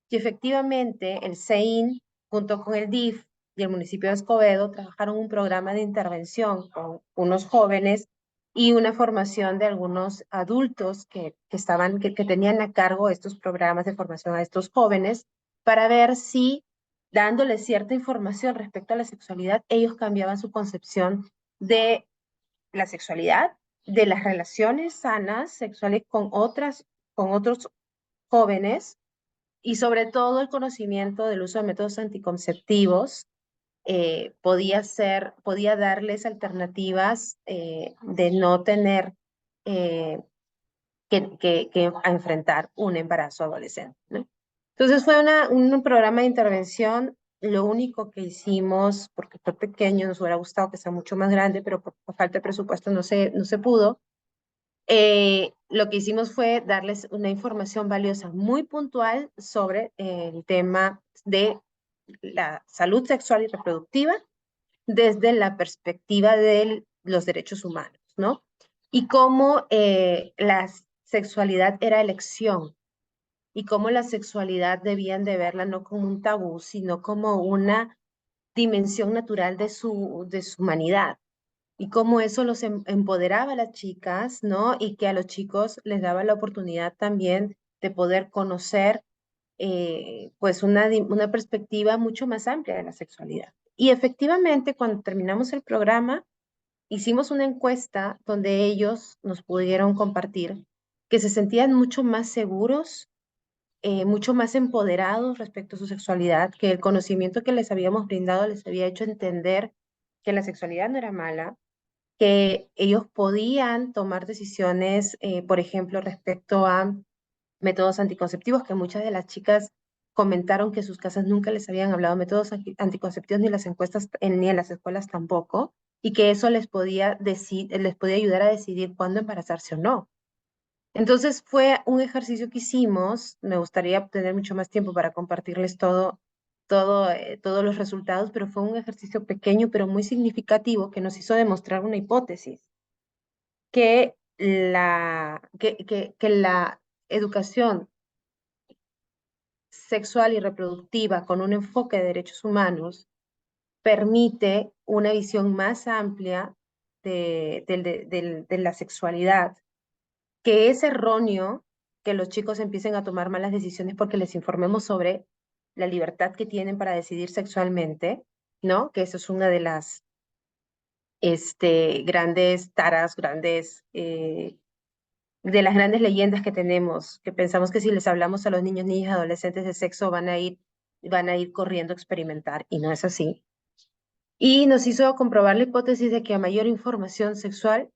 Y efectivamente el CEIN, junto con el DIF y el municipio de Escobedo, trabajaron un programa de intervención con unos jóvenes y una formación de algunos adultos que tenían a cargo estos programas de formación a estos jóvenes para ver si dándoles cierta información respecto a la sexualidad, ellos cambiaban su concepción de la sexualidad, de las relaciones sanas sexuales con otros jóvenes y sobre todo el conocimiento del uso de métodos anticonceptivos podía darles alternativas de no tener que enfrentar un embarazo adolescente, ¿no? Entonces fue un programa de intervención. Lo único que hicimos, porque fue pequeño, nos hubiera gustado que sea mucho más grande, pero por falta de presupuesto no se pudo. Lo que hicimos fue darles una información valiosa, muy puntual sobre el tema de la salud sexual y reproductiva desde la perspectiva de los derechos humanos, ¿no? Y cómo la sexualidad era elección y cómo la sexualidad debían de verla no como un tabú, sino como una dimensión natural de su humanidad y cómo eso los empoderaba a las chicas, ¿no? Y que a los chicos les daba la oportunidad también de poder conocer pues una perspectiva mucho más amplia de la sexualidad. Y efectivamente, cuando terminamos el programa, hicimos una encuesta donde ellos nos pudieron compartir que se sentían mucho más seguros, mucho más empoderados respecto a su sexualidad, que el conocimiento que les habíamos brindado les había hecho entender que la sexualidad no era mala, que ellos podían tomar decisiones, por ejemplo, respecto a métodos anticonceptivos, que muchas de las chicas comentaron que sus casas nunca les habían hablado de métodos anticonceptivos, ni las encuestas, ni en las escuelas tampoco, y que eso les podía ayudar a decidir cuándo embarazarse o no. Entonces fue un ejercicio que hicimos, me gustaría tener mucho más tiempo para compartirles todos los resultados, pero fue un ejercicio pequeño pero muy significativo que nos hizo demostrar una hipótesis, que la educación sexual y reproductiva con un enfoque de derechos humanos permite una visión más amplia de la sexualidad, que es erróneo que los chicos empiecen a tomar malas decisiones porque les informemos sobre la libertad que tienen para decidir sexualmente, ¿no? Que eso es una de las grandes taras, de las grandes leyendas que tenemos, que pensamos que si les hablamos a los niños, niñas y adolescentes de sexo van a ir corriendo a experimentar, y no es así. Y nos hizo comprobar la hipótesis de que a mayor información sexual,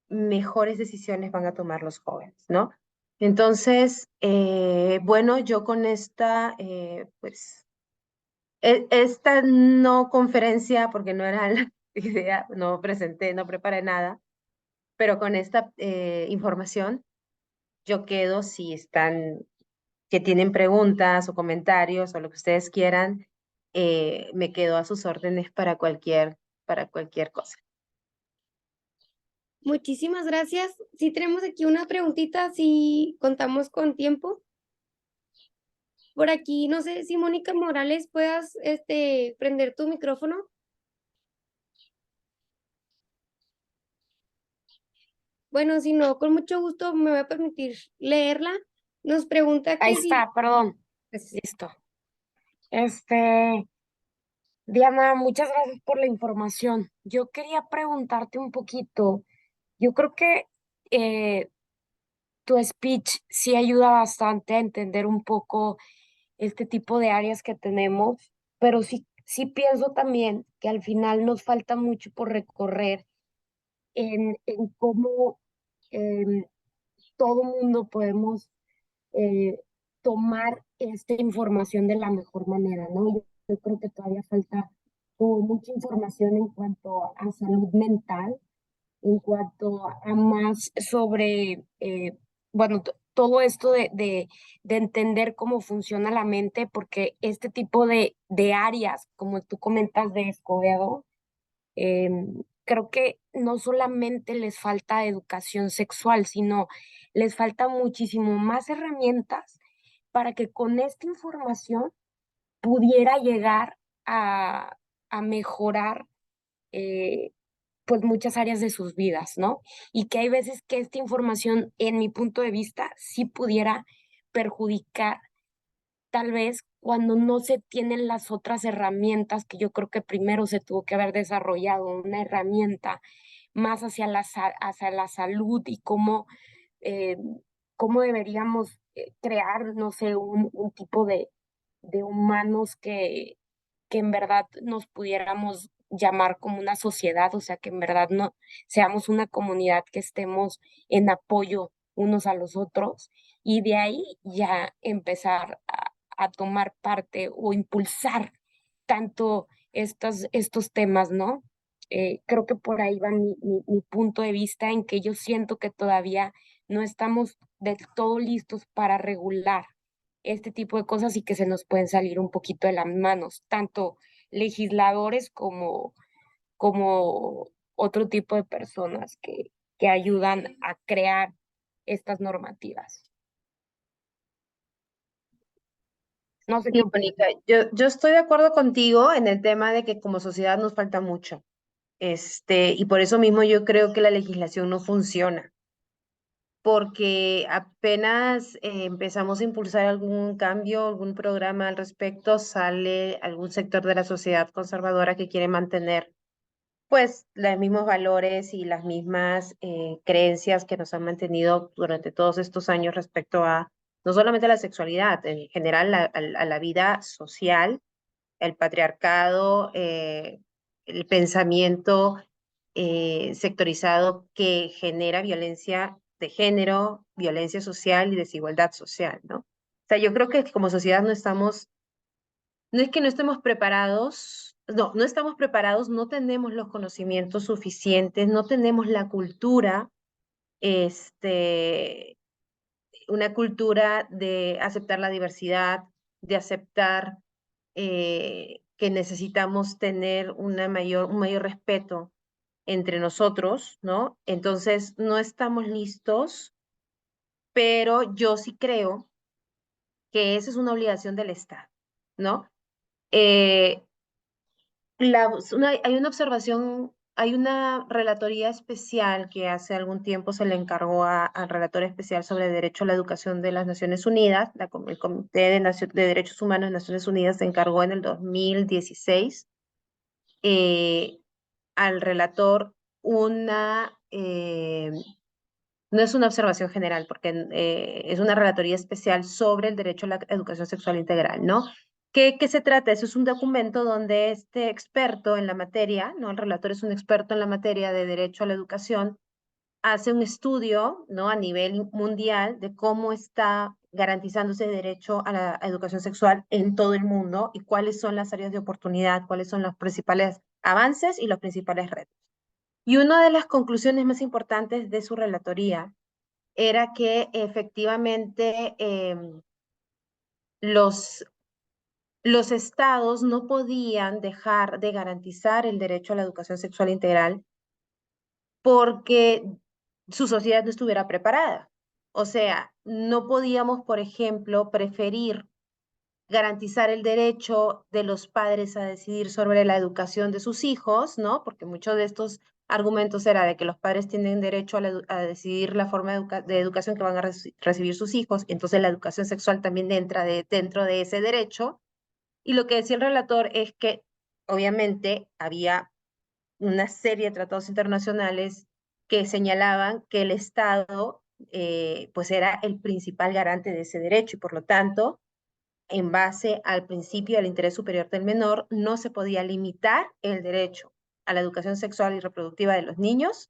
mejores decisiones van a tomar los jóvenes, ¿no? Entonces, bueno, yo con esta no conferencia, porque no era la idea, no presenté, no preparé nada, pero con esta información, yo quedo, si están, que tienen preguntas o comentarios o lo que ustedes quieran, me quedo a sus órdenes para cualquier cosa. Muchísimas gracias. Sí tenemos aquí una preguntita, si contamos con tiempo. Por aquí, no sé si Mónica Morales puedas prender tu micrófono. Bueno, si no, con mucho gusto me voy a permitir leerla. Nos pregunta Ahí que si... está, perdón. Listo. Diana, muchas gracias por la información. Yo quería preguntarte un poquito. Yo creo que tu speech sí ayuda bastante a entender un poco este tipo de áreas que tenemos, pero sí pienso también que al final nos falta mucho por recorrer en cómo em, todo mundo podemos eh, tomar esta información de la mejor manera, ¿no? Yo creo que todavía falta como mucha información en cuanto a salud mental, en cuanto a más sobre, bueno, todo esto de entender cómo funciona la mente, porque este tipo de áreas, como tú comentas de Escobedo, creo que no solamente les falta educación sexual, sino les falta muchísimo más herramientas para que con esta información pudiera llegar a mejorar pues muchas áreas de sus vidas, ¿no? Y que hay veces que esta información, en mi punto de vista, sí pudiera perjudicar tal vez cuando no se tienen las otras herramientas que yo creo que primero se tuvo que haber desarrollado, una herramienta más hacia la salud y eh, cómo deberíamos crear, no sé, un tipo de humanos que en verdad nos pudiéramos llamar como una sociedad, o sea, que en verdad no seamos una comunidad que estemos en apoyo unos a los otros y de ahí ya empezar a tomar parte o impulsar tanto estos temas, ¿no? Creo que por ahí va mi punto de vista en que yo siento que todavía no estamos del todo listos para regular este tipo de cosas y que se nos pueden salir un poquito de las manos, tanto legisladores como otro tipo de personas que ayudan a crear estas normativas. No sé Sí, qué. Mónica, yo estoy de acuerdo contigo en el tema de que como sociedad nos falta mucho. Y por eso mismo yo creo que la legislación no funciona, porque apenas empezamos a impulsar algún cambio, algún programa al respecto, sale algún sector de la sociedad conservadora que quiere mantener pues los mismos valores y las mismas creencias que nos han mantenido durante todos estos años respecto a no solamente a la sexualidad, en general a la vida social, el patriarcado, el pensamiento sectorizado que genera violencia de género, violencia social y desigualdad social, ¿no? O sea, yo creo que como sociedad no es que no estemos preparados, no estamos preparados, no tenemos los conocimientos suficientes, no tenemos la cultura, este, una cultura de aceptar la diversidad, de aceptar que necesitamos tener un mayor respeto entre nosotros, ¿no? Entonces, no estamos listos, pero yo sí creo que esa es una obligación del Estado, ¿no? Eh, hay una observación, hay una relatoría especial que hace algún tiempo se le encargó al relator especial sobre derecho a la educación de las Naciones Unidas. El Comité de Derechos Humanos de Naciones Unidas se encargó en el 2016 al relator no es una observación general, porque es una relatoría especial sobre el derecho a la educación sexual integral, ¿no? ¿Qué se trata? Eso es un documento donde este experto en la materia, ¿no? El relator es un experto en la materia de derecho a la educación, hace un estudio, ¿no? A nivel mundial de cómo está garantizándose el derecho a la educación sexual en todo el mundo y cuáles son las áreas de oportunidad, cuáles son los principales avances y los principales retos. Y una de las conclusiones más importantes de su relatoría era que efectivamente los, los estados no podían dejar de garantizar el derecho a la educación sexual integral porque su sociedad no estuviera preparada. O sea, no podíamos, por ejemplo, preferir garantizar el derecho de los padres a decidir sobre la educación de sus hijos, ¿no? Porque muchos de estos argumentos era de que los padres tienen derecho a decidir la forma de educación que van a recibir sus hijos, y entonces la educación sexual también entra dentro de ese derecho. Y lo que decía el relator es que obviamente había una serie de tratados internacionales que señalaban que el Estado pues era el principal garante de ese derecho y por lo tanto en base al principio del interés superior del menor, no se podía limitar el derecho a la educación sexual y reproductiva de los niños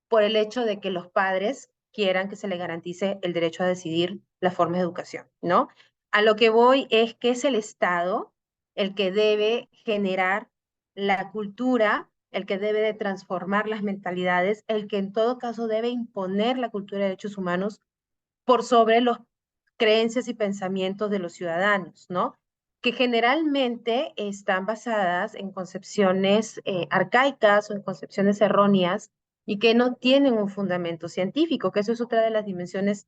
por el hecho de que los padres quieran que se le garantice el derecho a decidir la forma de educación, ¿no? A lo que voy es que es el Estado el que debe generar la cultura, el que debe de transformar las mentalidades, el que en todo caso debe imponer la cultura de derechos humanos por sobre los creencias y pensamientos de los ciudadanos, ¿no? Que generalmente están basadas en concepciones arcaicas o en concepciones erróneas y que no tienen un fundamento científico, que eso es otra de las dimensiones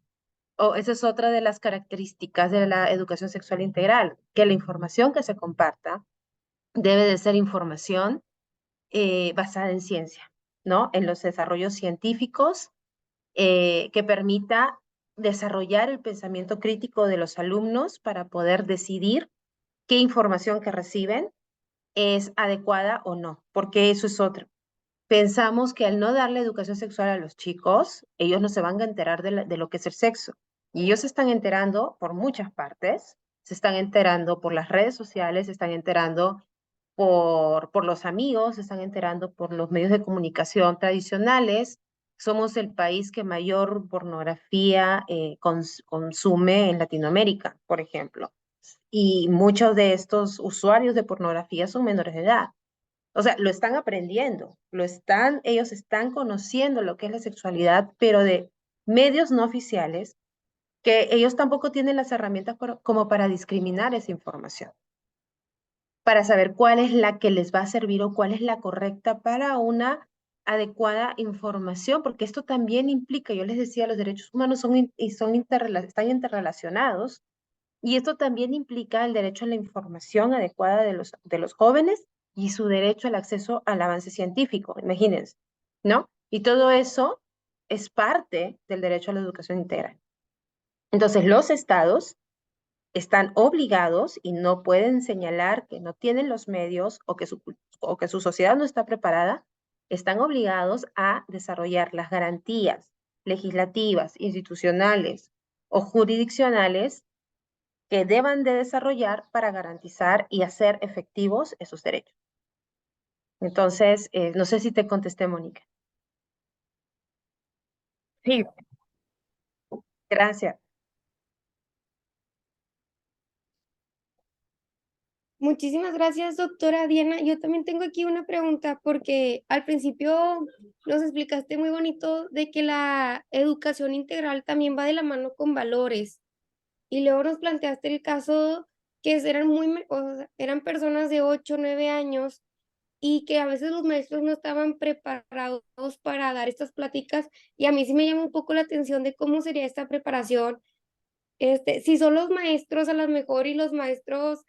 o esa es otra de las características de la educación sexual integral, que la información que se comparta debe de ser información basada en ciencia, ¿no? En los desarrollos científicos que permita desarrollar el pensamiento crítico de los alumnos para poder decidir qué información que reciben es adecuada o no, porque eso es otro. Pensamos que al no darle educación sexual a los chicos, ellos no se van a enterar de lo que es el sexo. Y ellos se están enterando por muchas partes, se están enterando por las redes sociales, se están enterando por los amigos, se están enterando por los medios de comunicación tradicionales. Somos el país que mayor pornografía consume en Latinoamérica, por ejemplo. Y muchos de estos usuarios de pornografía son menores de edad. O sea, lo están aprendiendo, ellos están conociendo lo que es la sexualidad, pero de medios no oficiales, que ellos tampoco tienen las herramientas como para discriminar esa información, para saber cuál es la que les va a servir o cuál es la correcta para una adecuada información, porque esto también implica, yo les decía, los derechos humanos están interrelacionados, y esto también implica el derecho a la información adecuada de los jóvenes y su derecho al acceso al avance científico, imagínense, ¿no? Y todo eso es parte del derecho a la educación integral. Entonces, los estados están obligados y no pueden señalar que no tienen los medios o que su sociedad no está preparada están obligados a desarrollar las garantías legislativas, institucionales o jurisdiccionales que deban de desarrollar para garantizar y hacer efectivos esos derechos. Entonces, no sé si te contesté, Mónica. Sí, Gracias. Muchísimas gracias, doctora Diana. Yo también tengo aquí una pregunta porque al principio nos explicaste muy bonito de que la educación integral también va de la mano con valores y luego nos planteaste el caso que eran o sea, eran personas de 8, 9 años y que a veces los maestros no estaban preparados para dar estas pláticas y a mí sí me llama un poco la atención de cómo sería esta preparación. Si son los maestros a lo mejor y los maestros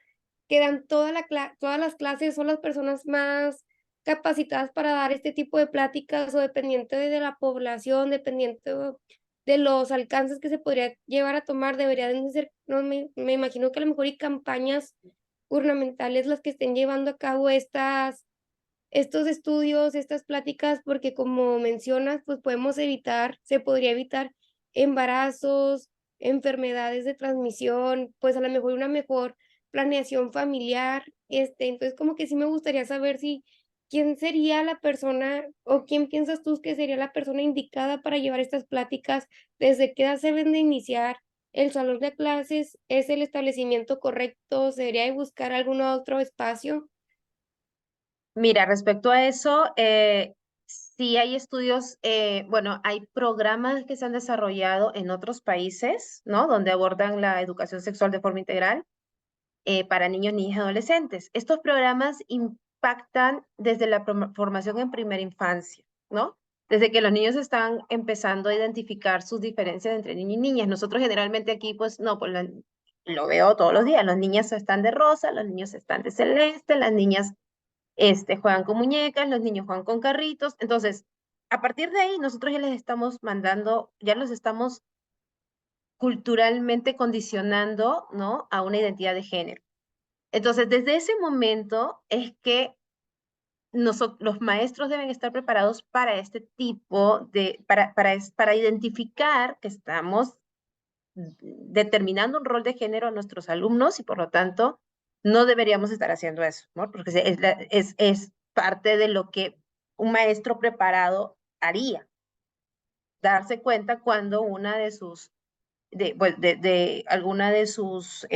que dan todas las clases son las personas más capacitadas para dar este tipo de pláticas o dependiente de la población, dependiente de los alcances que se podría llevar a tomar, deberían de ser, no me imagino que a lo mejor hay campañas gubernamentales las que estén llevando a cabo estos estudios, estas pláticas, porque como mencionas, pues podemos evitar, se podría evitar embarazos, enfermedades de transmisión, pues a lo mejor una mejor planeación familiar, entonces como que sí me gustaría saber si quién sería la persona o quién piensas tú que sería la persona indicada para llevar estas pláticas, desde qué edad se deben de iniciar, el salón de clases es el establecimiento correcto, se debería de buscar algún otro espacio. Mira, respecto a eso, sí hay estudios, bueno, hay programas que se han desarrollado en otros países, ¿no? Donde abordan la educación sexual de forma integral para niños, niñas y adolescentes. Estos programas impactan desde la formación en primera infancia, ¿no? Desde que los niños están empezando a identificar sus diferencias entre niños y niñas. Nosotros generalmente aquí, pues, no, pues lo veo todos los días. Los niños están de rosa, los niños están de celeste, las niñas juegan con muñecas, los niños juegan con carritos. Entonces, a partir de ahí, nosotros ya les estamos mandando, ya los estamos culturalmente condicionando, ¿no? A una identidad de género. Entonces, desde ese momento es que los maestros deben estar preparados para este tipo de, para identificar que estamos determinando un rol de género a nuestros alumnos y por lo tanto no deberíamos estar haciendo eso, ¿no? Porque es parte de lo que un maestro preparado haría, darse cuenta cuando una de sus, de alguna de sus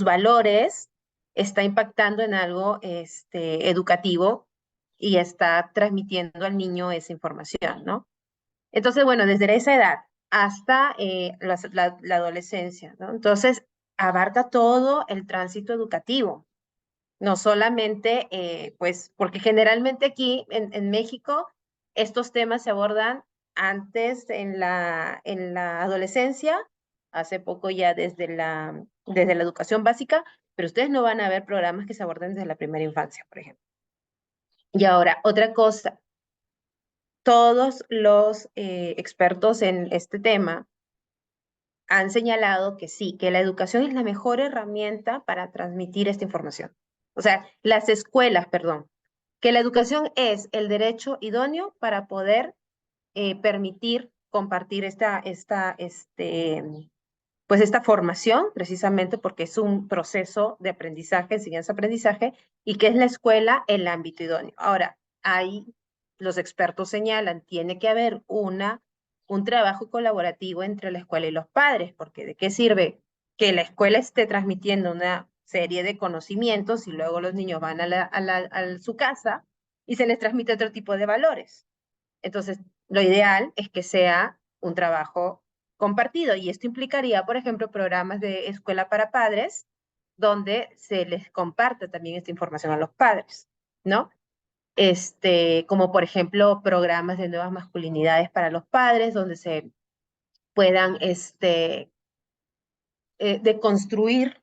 valores está impactando en algo educativo y está transmitiendo al niño esa información, ¿no? Entonces, bueno, desde esa edad hasta la adolescencia, ¿no? Entonces, abarca todo el tránsito educativo, no solamente, pues, porque generalmente aquí en México estos temas se abordan antes en la adolescencia, hace poco ya desde la educación básica, pero ustedes no van a ver programas que se aborden desde la primera infancia, por ejemplo. Y ahora, otra cosa, todos los expertos en este tema han señalado que sí, que la educación es la mejor herramienta para transmitir esta información. O sea, las escuelas, perdón, que la educación es el derecho idóneo para poder permitir compartir pues esta formación, precisamente porque es un proceso de aprendizaje, enseñanza-aprendizaje, y que es la escuela el ámbito idóneo. Ahora, ahí los expertos señalan, tiene que haber un trabajo colaborativo entre la escuela y los padres, porque ¿de qué sirve que la escuela esté transmitiendo una serie de conocimientos y luego los niños van a su casa y se les transmite otro tipo de valores? Entonces, lo ideal es que sea un trabajo compartido y esto implicaría, por ejemplo, programas de escuela para padres donde se les comparte también esta información a los padres, ¿no? Como por ejemplo programas de nuevas masculinidades para los padres donde se puedan deconstruir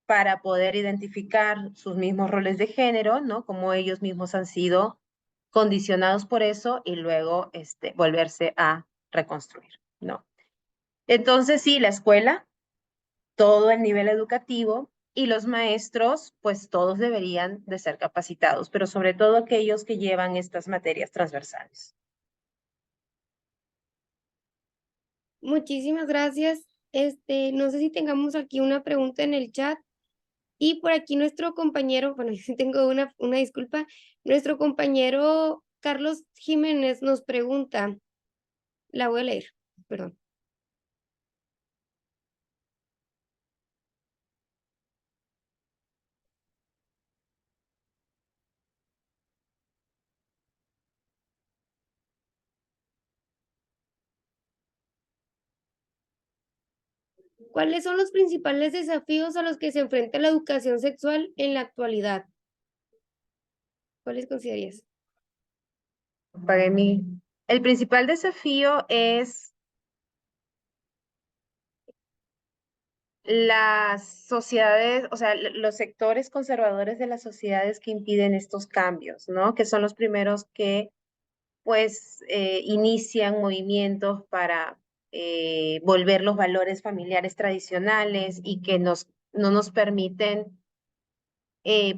para poder identificar sus mismos roles de género, ¿no? Como ellos mismos han sido condicionados por eso y luego volverse a reconstruir, ¿no? Entonces, sí, la escuela, todo el nivel educativo, Y los maestros, pues todos deberían de ser capacitados, pero sobre todo aquellos que llevan estas materias transversales. Muchísimas gracias. No sé si tengamos aquí una pregunta en el chat. Y por aquí nuestro compañero, bueno, yo sí tengo una disculpa, nuestro compañero Carlos Jiménez nos pregunta, la voy a leer, perdón. ¿Cuáles son los principales desafíos a los que se enfrenta la educación sexual en la actualidad? ¿Cuáles considerarías? Para mí, el principal desafío es las sociedades, o sea, los sectores conservadores de las sociedades que impiden estos cambios, ¿no? Que son los primeros que, pues, inician movimientos para volver los valores familiares tradicionales y que no nos permiten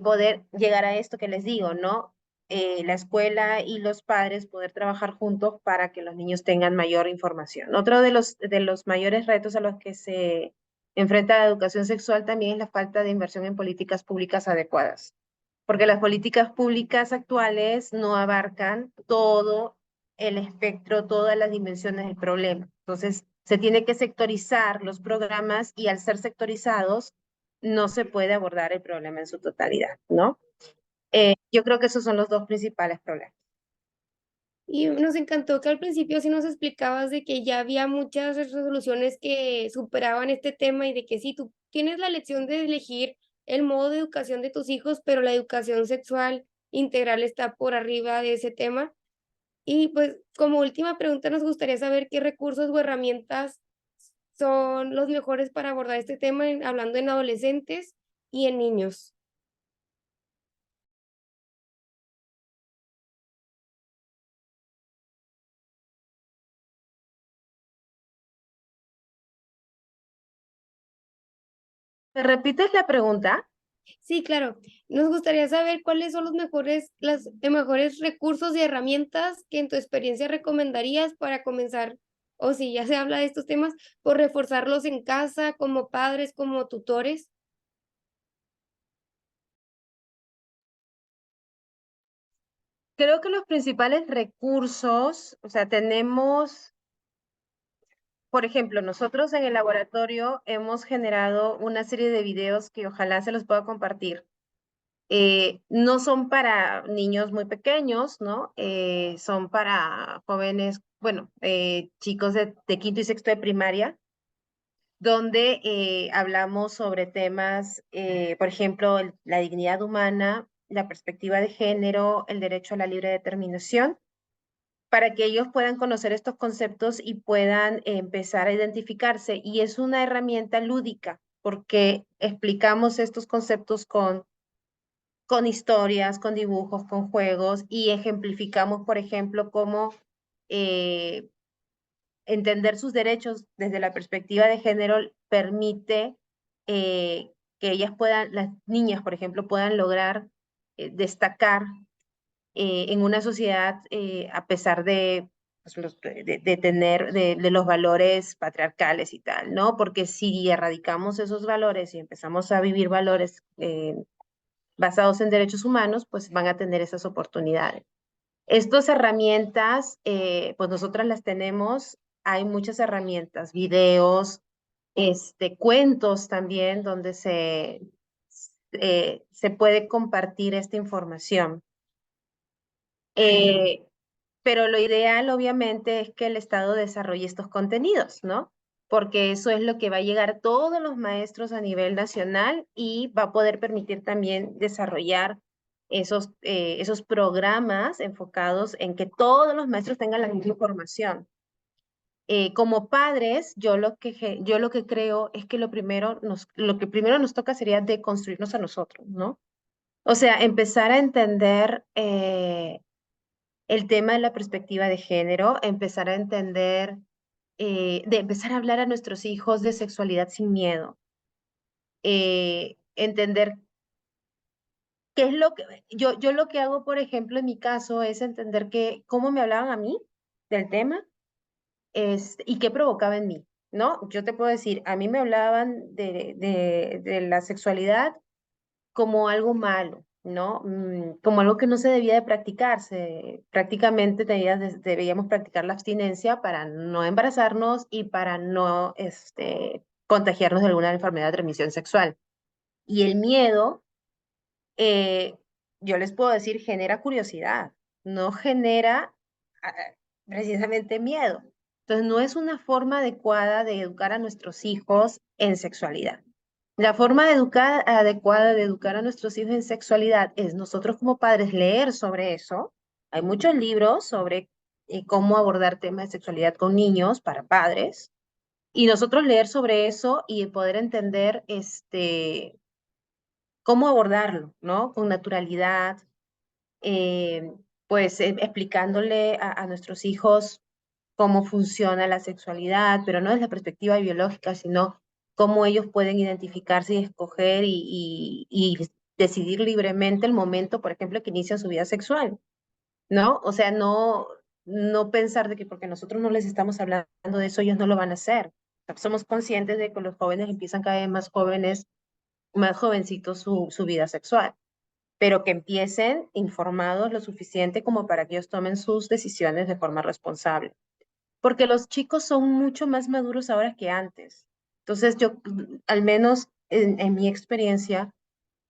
poder llegar a esto que les digo, ¿no? La escuela y los padres poder trabajar juntos para que los niños tengan mayor información. Otro de los mayores retos a los que se enfrenta la educación sexual también es la falta de inversión en políticas públicas adecuadas, porque las políticas públicas actuales no abarcan todo el espectro, todas las dimensiones del problema. Entonces, se tiene que sectorizar los programas y al ser sectorizados, no se puede abordar el problema en su totalidad, ¿no? Yo creo que esos son los dos principales problemas. Y nos encantó que al principio sí nos explicabas de que ya había muchas resoluciones que superaban este tema y de que sí, tú tienes la elección de elegir el modo de educación de tus hijos, pero la educación sexual integral está por arriba de ese tema. Y pues como última pregunta nos gustaría saber qué recursos o herramientas son los mejores para abordar este tema, hablando en adolescentes y en niños. ¿Me repites la pregunta? Sí, claro. Nos gustaría saber cuáles son los mejores recursos y herramientas que en tu experiencia recomendarías para comenzar, o si ya se habla de estos temas, por reforzarlos en casa, como padres, como tutores. Creo que los principales recursos, o sea, tenemos, por ejemplo, nosotros en el laboratorio hemos generado una serie de videos que ojalá se los pueda compartir. No son para niños muy pequeños, ¿no? Son para jóvenes, bueno, chicos de quinto y sexto de primaria, donde hablamos sobre temas, por ejemplo, la dignidad humana, la perspectiva de género, el derecho a la libre determinación, para que ellos puedan conocer estos conceptos y puedan empezar a identificarse. Y es una herramienta lúdica, porque explicamos estos conceptos con historias, con dibujos, con juegos y ejemplificamos, por ejemplo, cómo eh, entender sus derechos desde la perspectiva de género permite que ellas puedan, las niñas, por ejemplo, puedan lograr destacar en una sociedad a pesar de, pues, de tener de los valores patriarcales y tal, ¿no? Porque si erradicamos esos valores y empezamos a vivir valores basados en derechos humanos, pues van a tener esas oportunidades. Estas herramientas, pues nosotras las tenemos, hay muchas herramientas, videos, cuentos también, donde se puede compartir esta información. Pero lo ideal, obviamente, es que el Estado desarrolle estos contenidos, ¿no? Porque eso es lo que va a llegar a todos los maestros a nivel nacional y va a poder permitir también desarrollar esos programas enfocados en que todos los maestros tengan la misma información. Como padres, yo lo que creo es que lo que primero nos toca sería deconstruirnos a nosotros, ¿no? O sea, empezar a entender el tema de la perspectiva de género, empezar a entender, de empezar a hablar a nuestros hijos de sexualidad sin miedo. entender qué es lo que, yo lo que hago, por ejemplo, en mi caso, es entender cómo me hablaban a mí del tema, y qué provocaba en mí, ¿no? Yo te puedo decir, a mí me hablaban de la sexualidad como algo malo, ¿no? Como algo que no se debía de practicarse. Prácticamente debíamos practicar la abstinencia para no embarazarnos y para no contagiarnos de alguna enfermedad de transmisión sexual. Y el miedo, eh, yo les puedo decir, genera curiosidad, no genera ah, precisamente miedo. Entonces, no es una forma adecuada de educar a nuestros hijos en sexualidad. La forma adecuada de educar a nuestros hijos en sexualidad es nosotros como padres leer sobre eso. Hay muchos libros sobre cómo abordar temas de sexualidad con niños para padres. Y nosotros leer sobre eso y poder entender cómo abordarlo, ¿no? Con naturalidad, pues explicándole a nuestros hijos cómo funciona la sexualidad, pero no desde la perspectiva biológica, sino cómo ellos pueden identificarse y escoger y decidir libremente el momento, por ejemplo, que inician su vida sexual, ¿no? O sea, no pensar de que porque nosotros no les estamos hablando de eso, ellos no lo van a hacer. O sea, somos conscientes de que los jóvenes empiezan cada vez más jóvenes, más jovencitos su vida sexual, pero que empiecen informados lo suficiente como para que ellos tomen sus decisiones de forma responsable. Porque los chicos son mucho más maduros ahora que antes. Entonces, yo, al menos en mi experiencia,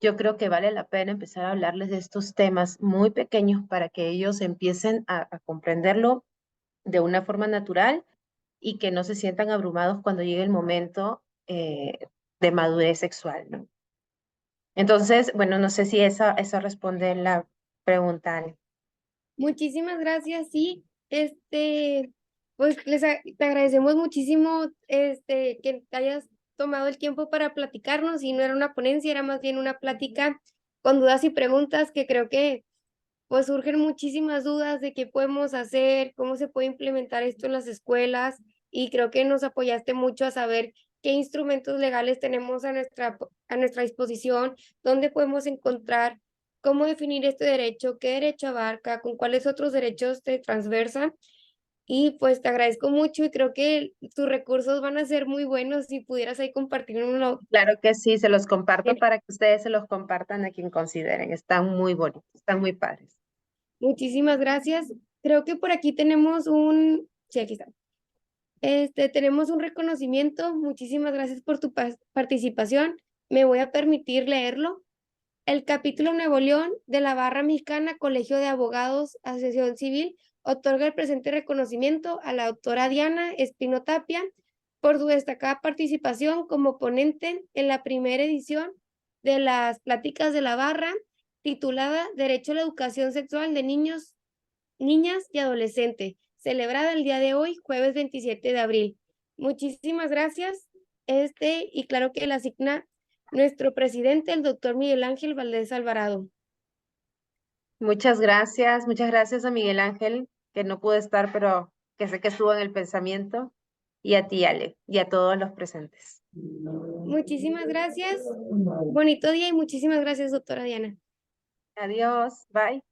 yo creo que vale la pena empezar a hablarles de estos temas muy pequeños para que ellos empiecen a comprenderlo de una forma natural y que no se sientan abrumados cuando llegue el momento de madurez sexual, ¿no? Entonces, bueno, no sé si eso responde la pregunta, Ale. Muchísimas gracias, sí, pues te agradecemos muchísimo, que te hayas tomado el tiempo para platicarnos, y no era una ponencia, era más bien una plática con dudas y preguntas, que creo que pues surgen muchísimas dudas de qué podemos hacer, cómo se puede implementar esto en las escuelas, y creo que nos apoyaste mucho a saber qué instrumentos legales tenemos a nuestra disposición, dónde podemos encontrar, cómo definir este derecho, qué derecho abarca, con cuáles otros derechos se transversan. Y pues te agradezco mucho, y creo que tus recursos van a ser muy buenos si pudieras ahí compartir uno. Claro que sí, se los comparto para que ustedes se los compartan a quien consideren. Están muy bonitos, están muy padres. Muchísimas gracias. Creo que por aquí tenemos sí, aquí está. Tenemos un reconocimiento. Muchísimas gracias por tu participación. Me voy a permitir leerlo. El capítulo Nuevo León de la Barra Mexicana, Colegio de Abogados, Asociación Civil, otorga el presente reconocimiento a la doctora Diana Espino Tapia por su destacada participación como ponente en la primera edición de las pláticas de la barra, titulada Derecho a la Educación Sexual de Niños, Niñas y Adolescentes, celebrada el día de hoy, jueves 27 de abril. Muchísimas gracias. Y claro que la asigna nuestro presidente, el doctor Miguel Ángel Valdés Alvarado. Muchas gracias a Miguel Ángel, que no pudo estar, pero que sé que estuvo en el pensamiento, y a ti, Ale, y a todos los presentes. Muchísimas gracias. Bonito día y muchísimas gracias, doctora Diana. Adiós, bye.